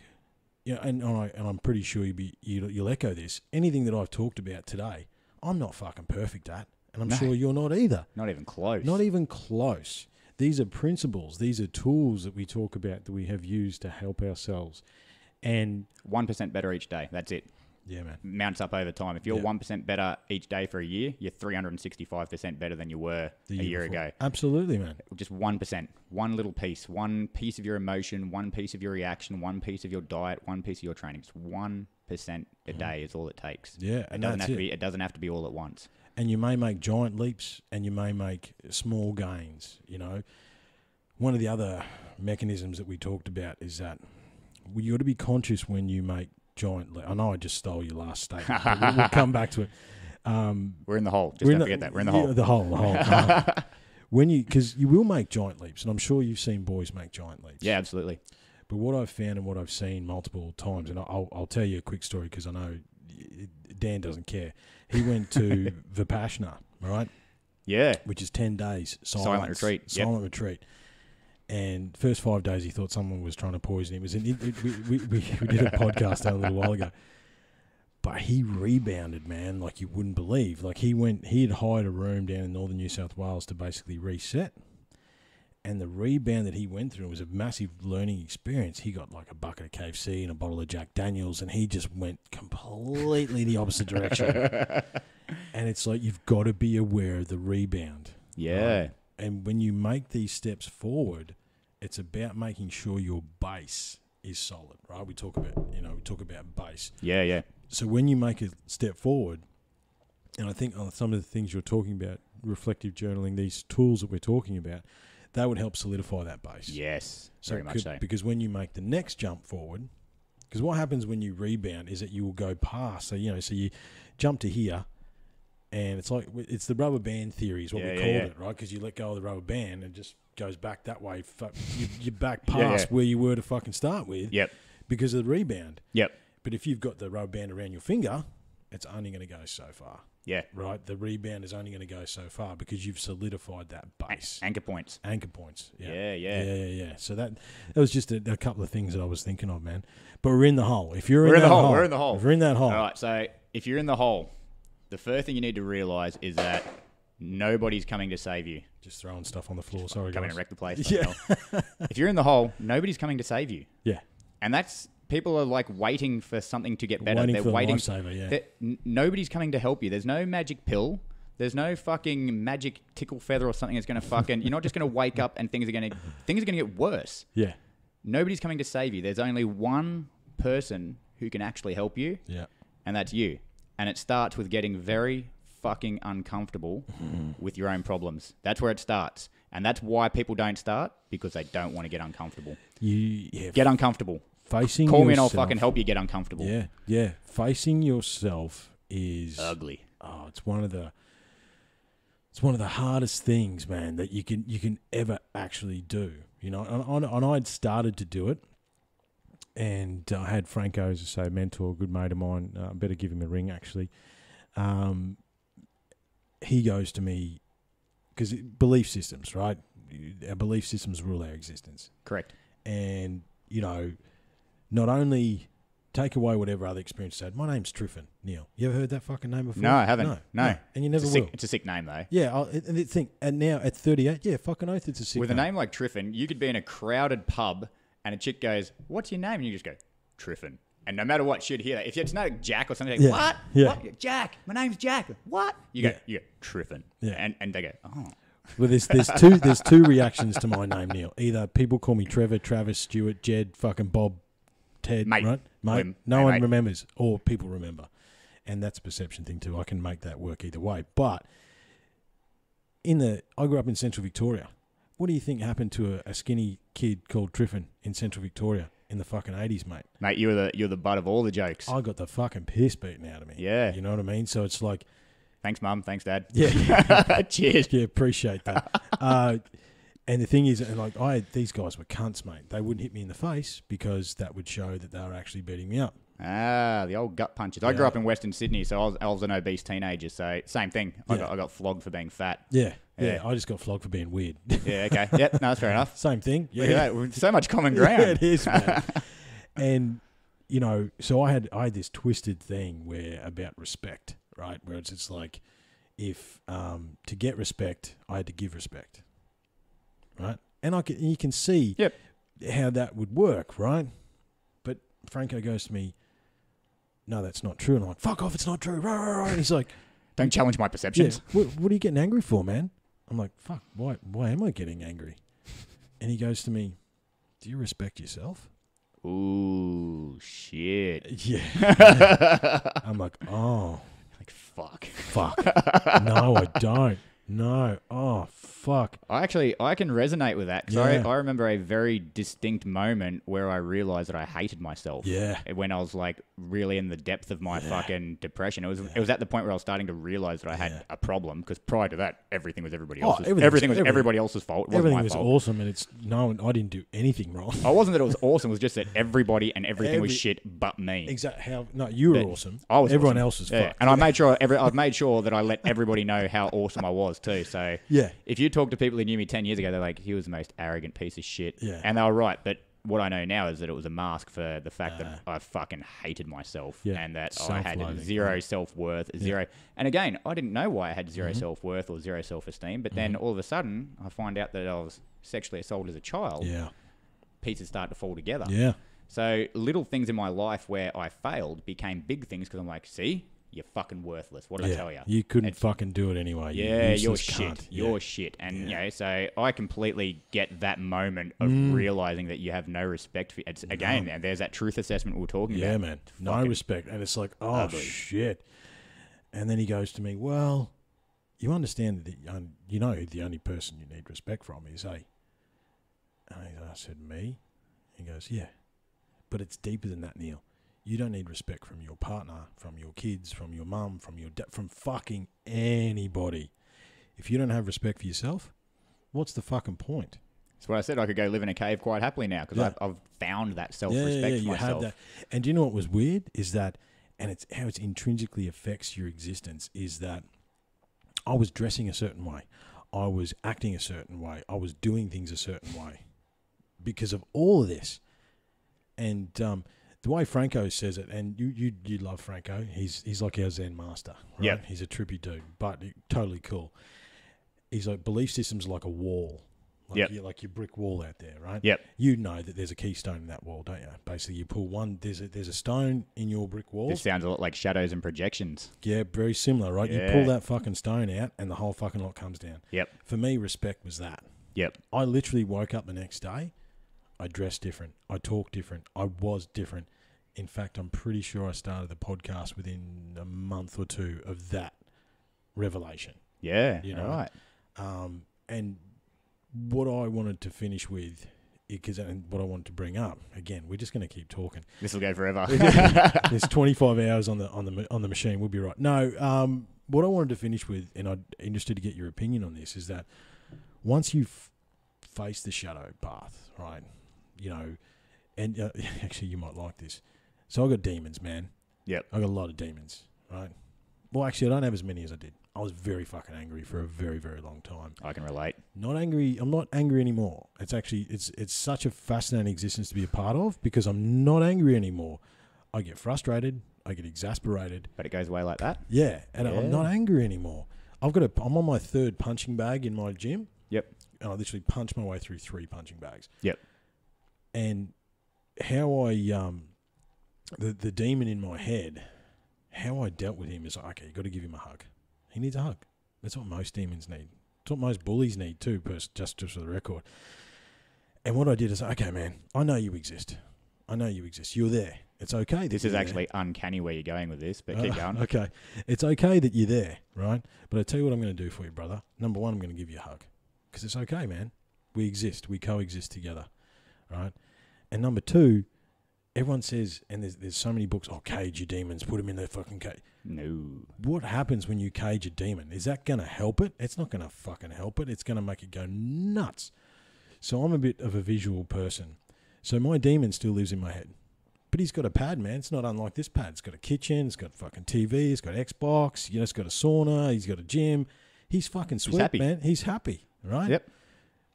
and I'm pretty sure you'll echo this. Anything that I've talked about today, I'm not fucking perfect at, and I'm sure you're not either.
Not even close.
Not even close. These are principles. These are tools that we talk about that we have used to help ourselves, and
1% better each day. That's it.
Yeah, man.
Mounts up over time. If you're 1% better each day for a year, you're 365% better than you were a year ago.
Absolutely, man.
Just 1%. One little piece. One piece of your emotion, one piece of your reaction, one piece of your diet, one piece of your training. Just 1% a day is all it takes.
Yeah, and
it doesn't have to be all at once.
And you may make giant leaps and you may make small gains. One of the other mechanisms that we talked about is that you got to be conscious when you make giant leap. I know I just stole your last statement, but we'll come back to it.
We're in the hole. Just don't forget that. We're in the hole.
The hole. Because you will make giant leaps, and I'm sure you've seen boys make giant leaps.
Yeah, absolutely.
But what I've found and what I've seen multiple times, and I'll tell you a quick story because I know Dan doesn't care. He went to Vipassana, right?
Yeah.
Which is 10 days.
Silent retreat.
Silent retreat. And first 5 days, he thought someone was trying to poison him. We did a podcast a little while ago. But he rebounded, man, like you wouldn't believe. Like he had hired a room down in northern New South Wales to basically reset. And the rebound that he went through was a massive learning experience. He got like a bucket of KFC and a bottle of Jack Daniels, and he just went completely the opposite direction. And it's like you've got to be aware of the rebound.
Yeah.
Right? And when you make these steps forward, it's about making sure your base is solid, right? We talk about base.
Yeah, yeah.
So when you make a step forward, and I think on some of the things you're talking about, reflective journaling, these tools that we're talking about, that would help solidify that base.
Yes, very much so.
Because when you make the next jump forward, because what happens when you rebound is that you will go past. So you jump to here, and it's the rubber band theory is what we called it, right? Because you let go of the rubber band and it just goes back that way. You're back past where you were to fucking start with.
Yep.
Because of the rebound.
Yep.
But if you've got the rubber band around your finger, it's only going to go so far.
Yeah.
Right? The rebound is only going to go so far because you've solidified that base.
Anchor points.
Anchor points.
Yeah.
Yeah. So that was just a couple of things that I was thinking of, man. But we're in the hole. If you're
We're
in
in
that
the hole.
hole.
We're in the hole.
If we're in that hole.
All right. So if you're in the hole, the first thing you need to realize is that nobody's coming to save you.
Just throwing stuff on the floor. Sorry,
Come in
guys.
and wreck the place.
Yeah.
If you're in the hole, nobody's coming to save you.
Yeah.
And that's people are like waiting for something to get better.
Waiting
They're
for the
waiting.
lifesaver, yeah.
Nobody's coming to help you. There's no magic pill. There's no fucking magic tickle feather or something that's going to fucking. You're not just going to wake up and things are going to get worse.
Yeah.
Nobody's coming to save you. There's only one person who can actually help you.
Yeah.
And that's you. And it starts with getting very fucking uncomfortable with your own problems. That's where it starts. And that's why people don't start, because they don't want to get uncomfortable. Get uncomfortable.
Facing
Call
yourself,
me and I'll fucking help you get uncomfortable.
Yeah. Facing yourself is
ugly.
Oh, it's one of the hardest things, man, that you can ever actually do. You know, and I'd started to do it, and I had Franco, as I say, mentor, a good mate of mine. Better give him a ring, actually. He goes to me, because belief systems, right? Our belief systems rule our existence.
Correct.
And, you know, not only take away whatever other experience had. My name's Triffin, Neil. You ever heard that fucking name before?
No, I haven't. No.
And you never will.
It's a sick name, though.
Yeah, and now at 38, yeah, fucking oath, it's a sick
With
name.
a name like Triffin, you could be in a crowded pub and a chick goes, "What's your name?" And you just go, "Triffin." And no matter what, she'd hear that. If it's not Jack or something, like, what?
Yeah.
What? Jack. My name's Jack. What? You go, Triffin.
Yeah.
And they go, "Oh."
Well, there's two reactions to my name, Neil. Either people call me Trevor, Travis, Stuart, Jed, fucking Bob, Ted,
Mate.
right? Mate. No
Hey,
one
mate.
remembers, or people remember. And that's a perception thing too. I can make that work either way. But I grew up in Central Victoria. What do you think happened to a skinny kid called Triffin in Central Victoria in the fucking 80s, mate?
Mate, you're the butt of all the jokes.
I got the fucking piss beaten out of me.
Yeah.
You know what I mean? So it's like...
Thanks, Mum. Thanks, Dad.
Yeah.
Cheers.
Yeah, appreciate that. And the thing is, and like these guys were cunts, mate. They wouldn't hit me in the face because that would show that they were actually beating me up.
Ah, the old gut punches. I grew up in Western Sydney, so I was an obese teenager. So same thing. I got flogged for being fat.
Yeah. I just got flogged for being weird.
Yeah. Okay. Yep. No, that's fair enough.
Same thing. Yeah.
Look at that. So much common ground.
Yeah, it is, man. And you know, so I had this twisted thing about respect, right? Where it's just like, if to get respect, I had to give respect, right? And you can see how that would work, right? But Franco goes to me, "No, that's not true." And I'm like, "Fuck off, it's not true." And he's like,
Don't challenge my perceptions.
"Yeah, what are you getting angry for, man?" I'm like, "Fuck, why am I getting angry?" And he goes to me, "Do you respect yourself?"
Ooh, shit.
Yeah. I'm like, "Oh,
Like, fuck.
No, I don't. No. Oh, fuck."
I can resonate with that, because I remember a very distinct moment where I realized that I hated myself.
Yeah.
When I was like really in the depth of my fucking depression. It was at the point where I was starting to realize that I had a problem, because prior to that, everything was everybody else's. Everything was everybody else's fault. It wasn't
Everything
my
was
fault.
awesome, and I didn't do anything wrong.
I wasn't that it was awesome. It was just that everybody and everything was shit but me.
Exactly. No, you were awesome.
I was
Everyone
awesome.
else was
Yeah.
fucked.
And I've made sure that I let everybody know how awesome I was too. So
Yeah.
if you talk to people who knew me 10 years ago, they're like, he was the most arrogant piece of shit.
Yeah.
And they were right. But what I know now is that it was a mask for the fact that I fucking hated myself,
Yeah.
and that I had
Self-loathing,
zero
right.
self-worth, zero. And again, I didn't know why I had 0 self-worth or zero self-esteem. But then all of a sudden, I find out that I was sexually assaulted as a child.
Yeah.
Pieces start to fall together.
Yeah.
So little things in my life where I failed became big things, because I'm like, see, you're fucking worthless. What did I tell you?
You couldn't fucking do it anyway. You
Yeah, you're
useless
shit.
cunt.
You're shit. And, you know, so I completely get that moment of realizing that you have no respect for it's again, and there's that truth assessment we were talking about.
Yeah, man. No
Fucking
respect. And it's like, oh,
ugly.
shit. And then he goes to me, "Well, you understand that you know the only person you need respect from is A." And I said, "Me?" He goes, "Yeah. But it's deeper than that, Neil. You don't need respect from your partner, from your kids, from your mum, from your dad, from fucking anybody. If you don't have respect for yourself, what's the fucking point?"
That's what I said. I could go live in a cave quite happily now, because I've found that self-respect for
you
myself.
have that. And do you know what was weird? Is that and it's how it intrinsically affects your existence, is that I was dressing a certain way. I was acting a certain way. I was doing things a certain way because of all of this. And the way Franco says it, and you love Franco. He's like our Zen master, right?
Yep.
He's a trippy dude, but totally cool. He's like, belief system's like a wall. Like your brick wall out there, right?
Yep.
You know that there's a keystone in that wall, don't you? Basically, you pull one. There's a stone in your brick wall.
This sounds a lot like shadows and projections.
Yeah, very similar, right?
Yeah.
You pull that fucking stone out, and the whole fucking lot comes down.
Yep.
For me, respect was that.
Yep.
I literally woke up the next day. I dressed different. I talked different. I was different. In fact, I'm pretty sure I started the podcast within a month or two of that revelation.
Yeah.
You know?
Right.
And what I wanted to finish with, and what I wanted to bring up, again, we're just going to keep talking.
This will go forever.
There's 25 hours on the machine. We'll be right. No, what I wanted to finish with, and I'm interested to get your opinion on this, is that once you've faced the shadow path, right, you know, and actually you might like this. So I got demons, man.
Yep.
I got a lot of demons, right? Well, actually, I don't have as many as I did. I was very fucking angry for a very, very long time.
I can relate.
Not angry. I'm not angry anymore. It's actually, it's such a fascinating existence to be a part of because I'm not angry anymore. I get frustrated. I get exasperated.
But it goes away like that?
Yeah. And
Yeah.
I'm not angry anymore. I'm on my third punching bag in my gym.
Yep.
And I literally punch my way through 3 punching bags.
Yep.
And how I, the demon in my head, how I dealt with him is like, okay, you got to give him a hug. He needs a hug. That's what most demons need. It's what most bullies need too, just for the record. And what I did is, okay, man, I know you exist. I know you exist. You're there. It's okay.
This is actually uncanny where you're going with this, but keep going.
Okay. It's okay that you're there, right? But I tell you what I'm going to do for you, brother. Number one, I'm going to give you a hug. Because it's okay, man. We exist. We coexist together, right? And number two, everyone says, and there's so many books, cage your demons, put them in their fucking cage.
No.
What happens when you cage a demon? Is that going to help it? It's not going to fucking help it. It's going to make it go nuts. So I'm a bit of a visual person. So my demon still lives in my head. But he's got a pad, man. It's not unlike this pad. It's got a kitchen. It's got fucking TV. It's got Xbox. It's got a sauna. He's got a gym. He's fucking sweet,
happy.
man. He's happy, right?
Yep.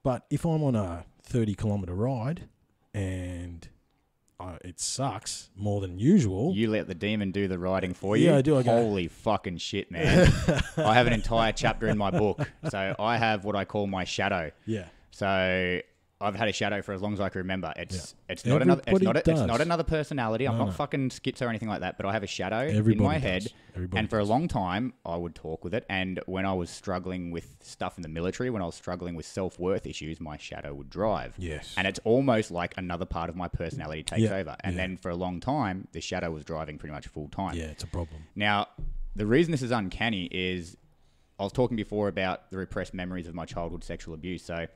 But if I'm on a 30-kilometre ride and it sucks more than usual.
You let the demon do the writing for you?
Yeah, I do.
Holy fucking shit, man. I have an entire chapter in my book. So I have what I call my shadow.
Yeah.
So I've had a shadow for as long as I can remember. It's not another personality. I'm not fucking schizo or anything like that, but I have a shadow in my head. And for a long time, I would talk with it. And when I was struggling with stuff in the military, when I was struggling with self-worth issues, my shadow would drive.
Yes.
And it's almost like another part of my personality takes over. And then for a long time, the shadow was driving pretty much full time.
Yeah, it's a problem.
Now, the reason this is uncanny is I was talking before about the repressed memories of my childhood sexual abuse. So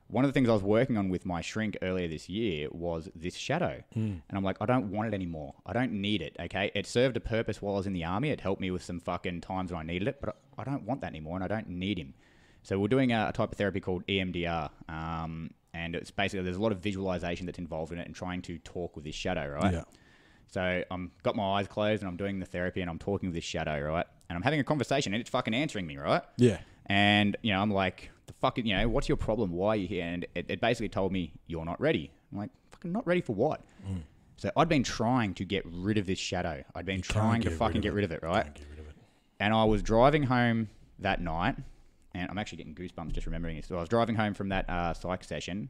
one of the things I was working on with my shrink earlier this year was this shadow. And I'm like, I don't want it anymore. I don't need it, okay? It served a purpose while I was in the army. It helped me with some fucking times when I needed it, but I don't want that anymore, and I don't need him. So we're doing a type of therapy called EMDR, and it's basically, there's a lot of visualization that's involved in it and trying to talk with this shadow, right?
Yeah.
So I'm got my eyes closed, and I'm doing the therapy, and I'm talking with this shadow, right? And I'm having a conversation, and it's fucking answering me, right?
Yeah.
And, I'm like, the fucking, what's your problem? Why are you here? And it basically told me, you're not ready. I'm like, fucking not ready for what? So I'd been trying to get rid of this shadow. I'd been trying to fucking get rid of it, right?
Can't get rid of it.
And I was driving home that night, and I'm actually getting goosebumps just remembering this. So I was driving home from that psych session,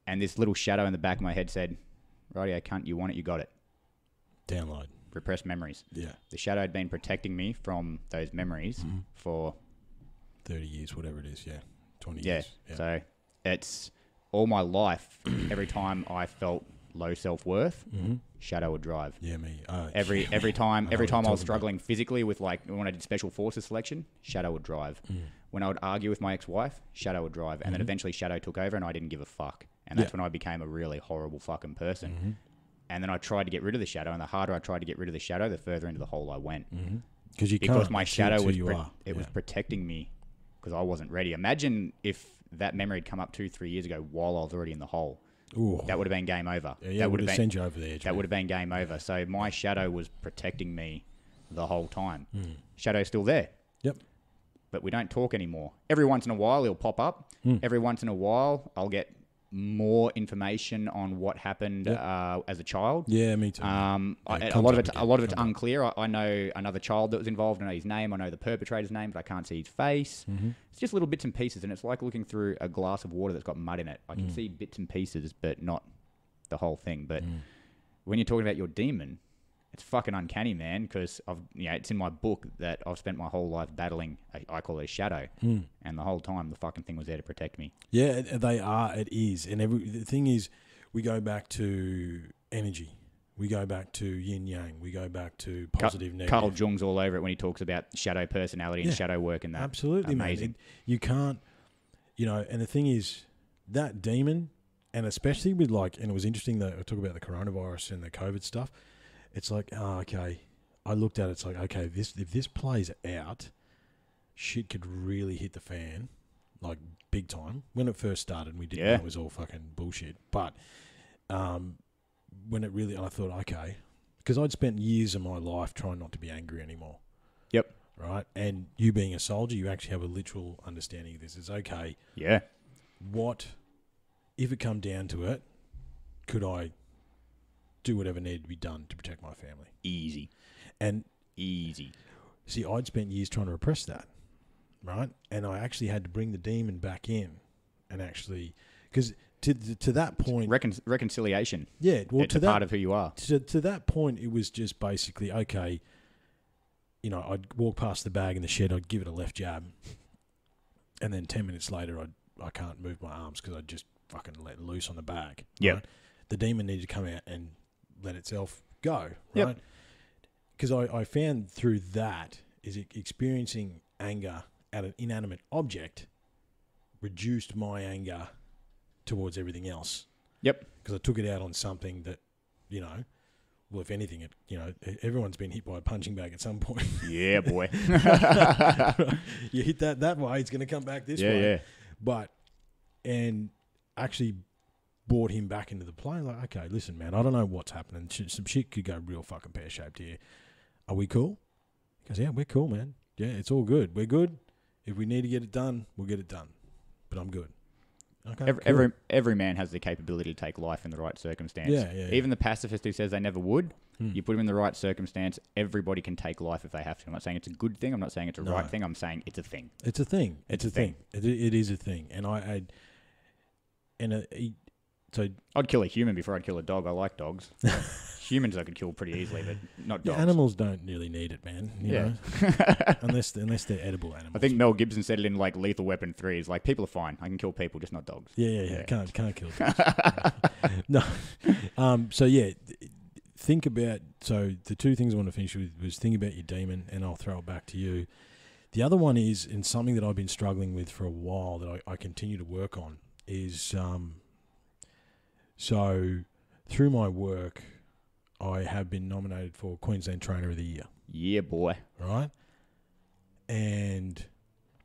and this little shadow in the back of my head said, rightio, cunt, you want it, you got it.
Download.
Repressed memories.
Yeah.
The shadow had been protecting me from those memories for
30 years, whatever it is, 20
Yeah.
years. Yeah.
So it's all my life. Every time I felt low self-worth, shadow would drive.
Yeah, me.
Every time I was struggling physically with, like, when I did special forces selection, shadow would drive. When I would argue with my ex-wife, shadow would drive. And then eventually shadow took over and I didn't give a fuck. And that's when I became a really horrible fucking person. And then I tried to get rid of the shadow, and the harder I tried to get rid of the shadow, the further into the hole I went. Because my shadow was was protecting me because I wasn't ready. Imagine if that memory had come up 2-3 years ago while I was already in the hole.
Ooh.
that would have been game over.
Yeah,
that
would have
been,
sent you over the edge.
That
man.
would have been game over. So my shadow was protecting me the whole time.
Mm.
Shadow's still there.
Yep.
But we don't talk anymore. Every once in a while, he'll pop up.
Mm.
Every once in a while, I'll get more information on what happened as a child.
Yeah, me too.
A lot of it's unclear. I know another child that was involved. I know his name. I know the perpetrator's name, but I can't see his face.
Mm-hmm.
It's just little bits and pieces, and it's like looking through a glass of water that's got mud in it. I can see bits and pieces, but not the whole thing. But when you're talking about your demon, it's fucking uncanny, man, because it's in my book that I've spent my whole life battling. I call it a shadow, and the whole time the fucking thing was there to protect me.
Yeah, they are. It is, and the thing is, we go back to energy. We go back to yin yang. We go back to positive, negative.
Carl Jung's all over it when he talks about shadow personality and shadow work and that.
Absolutely,
amazing.
Mate. You can't, and the thing is, that demon, and especially with and it was interesting that I talk about the coronavirus and the COVID stuff. It's like, okay. I looked at it. It's like, okay, if this plays out, shit could really hit the fan, like big time. When it first started, we didn't know it was all fucking bullshit. But when it really, I thought, okay, because I'd spent years of my life trying not to be angry anymore.
Yep.
Right, and you being a soldier, you actually have a literal understanding of this. It's okay.
Yeah.
What if it come down to it? Could I do whatever needed to be done to protect my family?
Easy.
See, I'd spent years trying to repress that, right? And I actually had to bring the demon back in, and actually, because to that point,
reconciliation.
Yeah, well,
it's a part of who you are.
To that point, it was just basically okay. I'd walk past the bag in the shed, I'd give it a left jab, and then 10 minutes later, I can't move my arms because I'd just fucking let loose on the bag.
Yeah,
right? The demon needed to come out and let itself go, right? Because I found through that is experiencing anger at an inanimate object reduced my anger towards everything else.
Yep.
Because I took it out on something that, well, if anything, everyone's been hit by a punching bag at some point.
Yeah, boy.
You hit that way, it's going to come back this way.
Yeah.
But, and actually brought him back into the play. Like, okay, listen, man, I don't know what's happening. Some shit could go real fucking pear-shaped here. Are we cool? He goes, yeah, we're cool, man. Yeah, it's all good. We're good. If we need to get it done, we'll get it done. But I'm good. Okay,
every man has the capability to take life in the right circumstance.
Yeah.
Even the pacifist who says they never would, you put him in the right circumstance, everybody can take life if they have to. I'm not saying it's a good thing. I'm not saying it's a right thing. I'm saying it's a thing.
It's a thing. It's a thing. It is a thing. And so
I'd kill a human before I'd kill a dog. I like dogs. Humans I could kill pretty easily, but not dogs.
Animals don't really need it, man. You know? unless they're edible animals.
I think Mel Gibson said it in Lethal Weapon 3. He's like, people are fine. I can kill people, just not dogs.
Yeah. Can't kill dogs. No. Think about. So the two things I want to finish with was think about your demon, and I'll throw it back to you. The other one is, and something that I've been struggling with for a while that I continue to work on is. So through my work, I have been nominated for Queensland Trainer of the Year.
Yeah, boy.
Right? And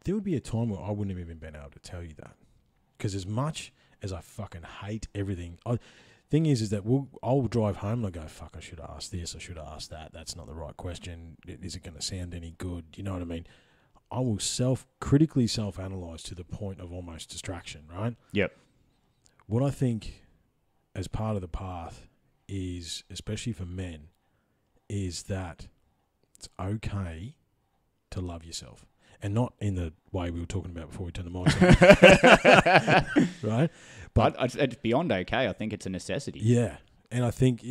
there would be a time where I wouldn't have even been able to tell you that. Because as much as I fucking hate everything, thing is that I'll drive home and I go, fuck, I should have asked this, I should have asked that. That's not the right question. Is it going to sound any good? You know what I mean? I will critically self-analyze to the point of almost distraction, right?
Yep.
What I think as part of the path is, especially for men, is that it's okay to love yourself. And not in the way we were talking about before we turned the mics on. Right?
But it's beyond okay. I think it's a necessity.
Yeah. And I think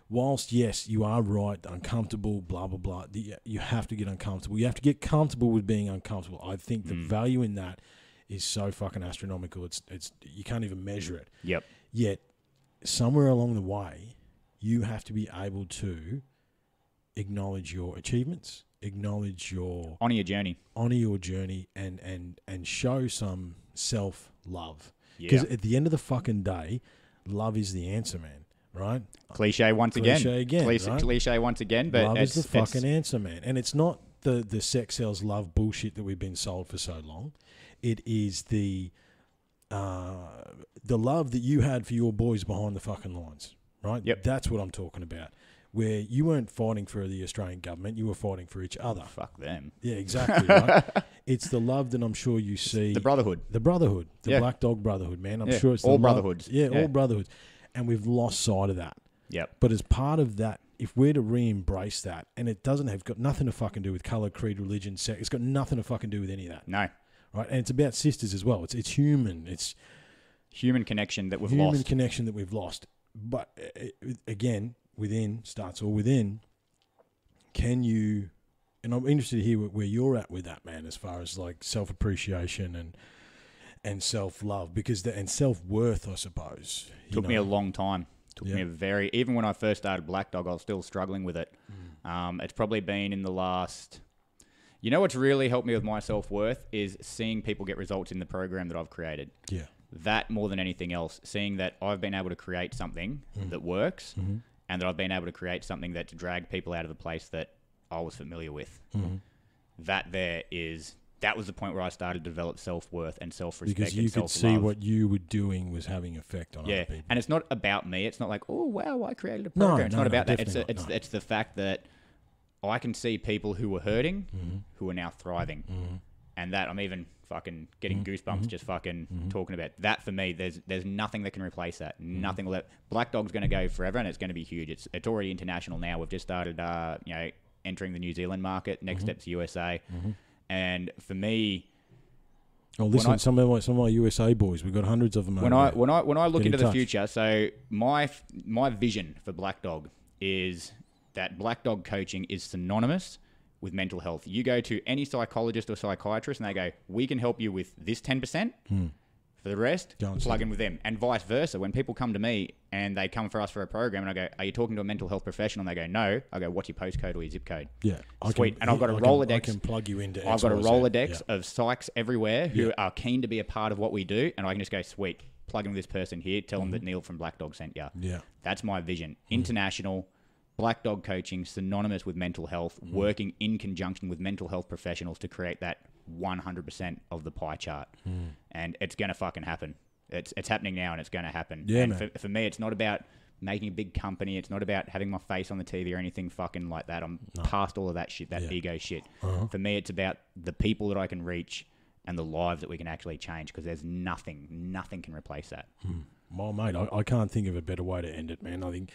whilst, yes, you are right, uncomfortable, blah, blah, blah, you have to get uncomfortable. You have to get comfortable with being uncomfortable. I think the value in that is so fucking astronomical. It's you can't even measure it.
Yep.
Yet, somewhere along the way, you have to be able to acknowledge your achievements,
honor your journey,
and show some self-love. Because at the end of the fucking day, love is the answer, man. Right?
Cliche once again.
Right?
Cliche once again. But
love is the fucking answer, man. And it's not the sex sells love bullshit that we've been sold for so long. It is the the love that you had for your boys behind the fucking lines, right?
Yep.
That's what I'm talking about. Where you weren't fighting for the Australian government, you were fighting for each other.
Fuck them.
Yeah, exactly, right? It's the love that I'm sure you see.
The brotherhood.
The brotherhood. The
Yeah.
Blackdog Brotherhood, man. I'm
Yeah.
sure it's
All
the love-
brotherhoods.
Yeah,
Yeah.
all brotherhoods. And we've lost sight of that.
Yep.
But as part of that, if we're to re-embrace that, and it doesn't have got nothing to fucking do with colour, creed, religion, sex. It's got nothing to fucking do with any of that.
No.
Right? And it's about sisters as well. It's human. It's
Human connection that we've
human
lost.
connection that we've lost. But again, within starts all within. Can you? And I'm interested to hear where you're at with that, man, as far as like self-appreciation and self-love, because and self-worth, I suppose.
Took me a long time. Took me
Yeah.
a very... Even when I first started Blackdog, I was still struggling with it. It's probably been in the last... You know what's really helped me with my self-worth is seeing people get results in the program that I've created.
Yeah.
That more than anything else. Seeing that I've been able to create something that works and that I've been able to create something that to drag people out of a place that I was familiar with. That was the point where I started to develop self-worth and self-respect
Because you
and
could
self-love.
see what you were doing was having effect on other people.
And it's not about me. It's not like, oh, wow, I created a
No,
program. It's
no,
not
no,
about that. It's
definitely not, no.
it's the fact that I can see people who were hurting who are now thriving. And that I'm even fucking getting goosebumps just fucking talking about that. For me, there's nothing that can replace that. Nothing will. Black Dog's going to go forever, and it's going to be huge. It's already international now. We've just started, entering the New Zealand market. Next step's USA. And for me,
oh, listen, some of my USA boys, we've got hundreds of them.
when I look
Get in
into the
touch.
future, so my vision for Blackdog is that Blackdog coaching is synonymous with mental health. You go to any psychologist or psychiatrist and they go, we can help you with this 10%. For the rest,
Go and see
plug
them.
in with them. And vice versa. When people come to me and they come for us for a program and I go, are you talking to a mental health professional? And they go, no. I go, what's your postcode or your zip code?
Yeah.
Sweet. And I've got a Rolodex.
I can plug you into
I've got a
XYZ.
Rolodex
Yeah.
of psychs everywhere who
Yeah.
are keen to be a part of what we do. And I can just go, sweet, plug in with this person here. Tell them that Neil from Blackdog sent you.
Yeah.
That's my vision. International Blackdog coaching, synonymous with mental health, working in conjunction with mental health professionals to create that 100% of the pie chart. And it's going to fucking happen. It's happening now and it's going to happen.
Yeah,
and
man.
for me, it's not about making a big company. It's not about having my face on the TV or anything fucking like that. I'm past all of that shit, that ego shit. For me, it's about the people that I can reach and the lives that we can actually change, because there's nothing can replace that.
Well, mate, I can't think of a better way to end it, man. I think,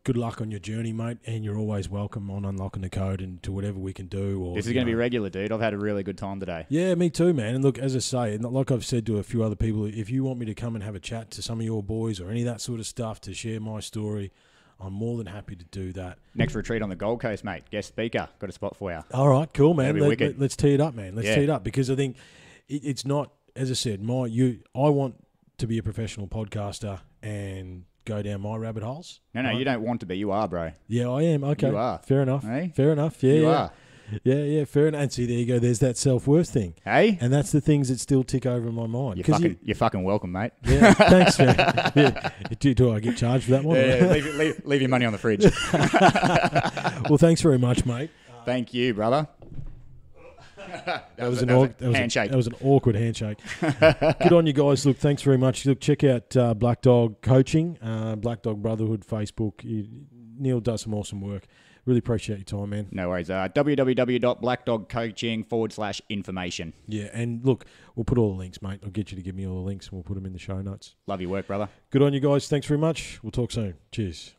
good luck on your journey, mate, and you're always welcome on Unlocking the Code and to whatever we can do. Or
This is going to be regular, dude. I've had a really good time today.
Yeah, me too, man. And look, as I say, and like I've said to a few other people, if you want me to come and have a chat to some of your boys or any of that sort of stuff to share my story, I'm more than happy to do that.
Next retreat on the Gold Coast, mate. Guest speaker. Got a spot for you.
All right, cool, man.
That'd be wicked.
Let's tee it up, man. Let's
Yeah.
tee it up, because I think it's not, as I said, I want to be a professional podcaster and go down my rabbit holes.
No,
right?
you don't want to be. You are, bro.
Yeah, I am. Okay.
You are.
Fair enough.
Hey?
Fair enough. Yeah,
You
yeah.
are.
Yeah, fair enough. And see, there you go. There's that self-worth thing.
Hey?
And that's the things that still tick over in my mind.
You're fucking welcome, mate.
Yeah, thanks, man. Yeah. Do I get charged for that one?
Yeah, leave your money on the fridge.
Well, thanks very much, mate.
Thank you, brother.
That was
a handshake.
That was an awkward handshake. Good on you guys. Look, thanks very much. Look, check out Blackdog Coaching, Blackdog Brotherhood, Facebook. Neil does some awesome work. Really appreciate your time, man.
No worries. www.blackdogcoaching.com/information.
Yeah, and look, we'll put all the links, mate. I'll get you to give me all the links and we'll put them in the show notes.
Love your work, brother.
Good on you guys. Thanks very much. We'll talk soon. Cheers.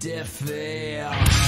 differ.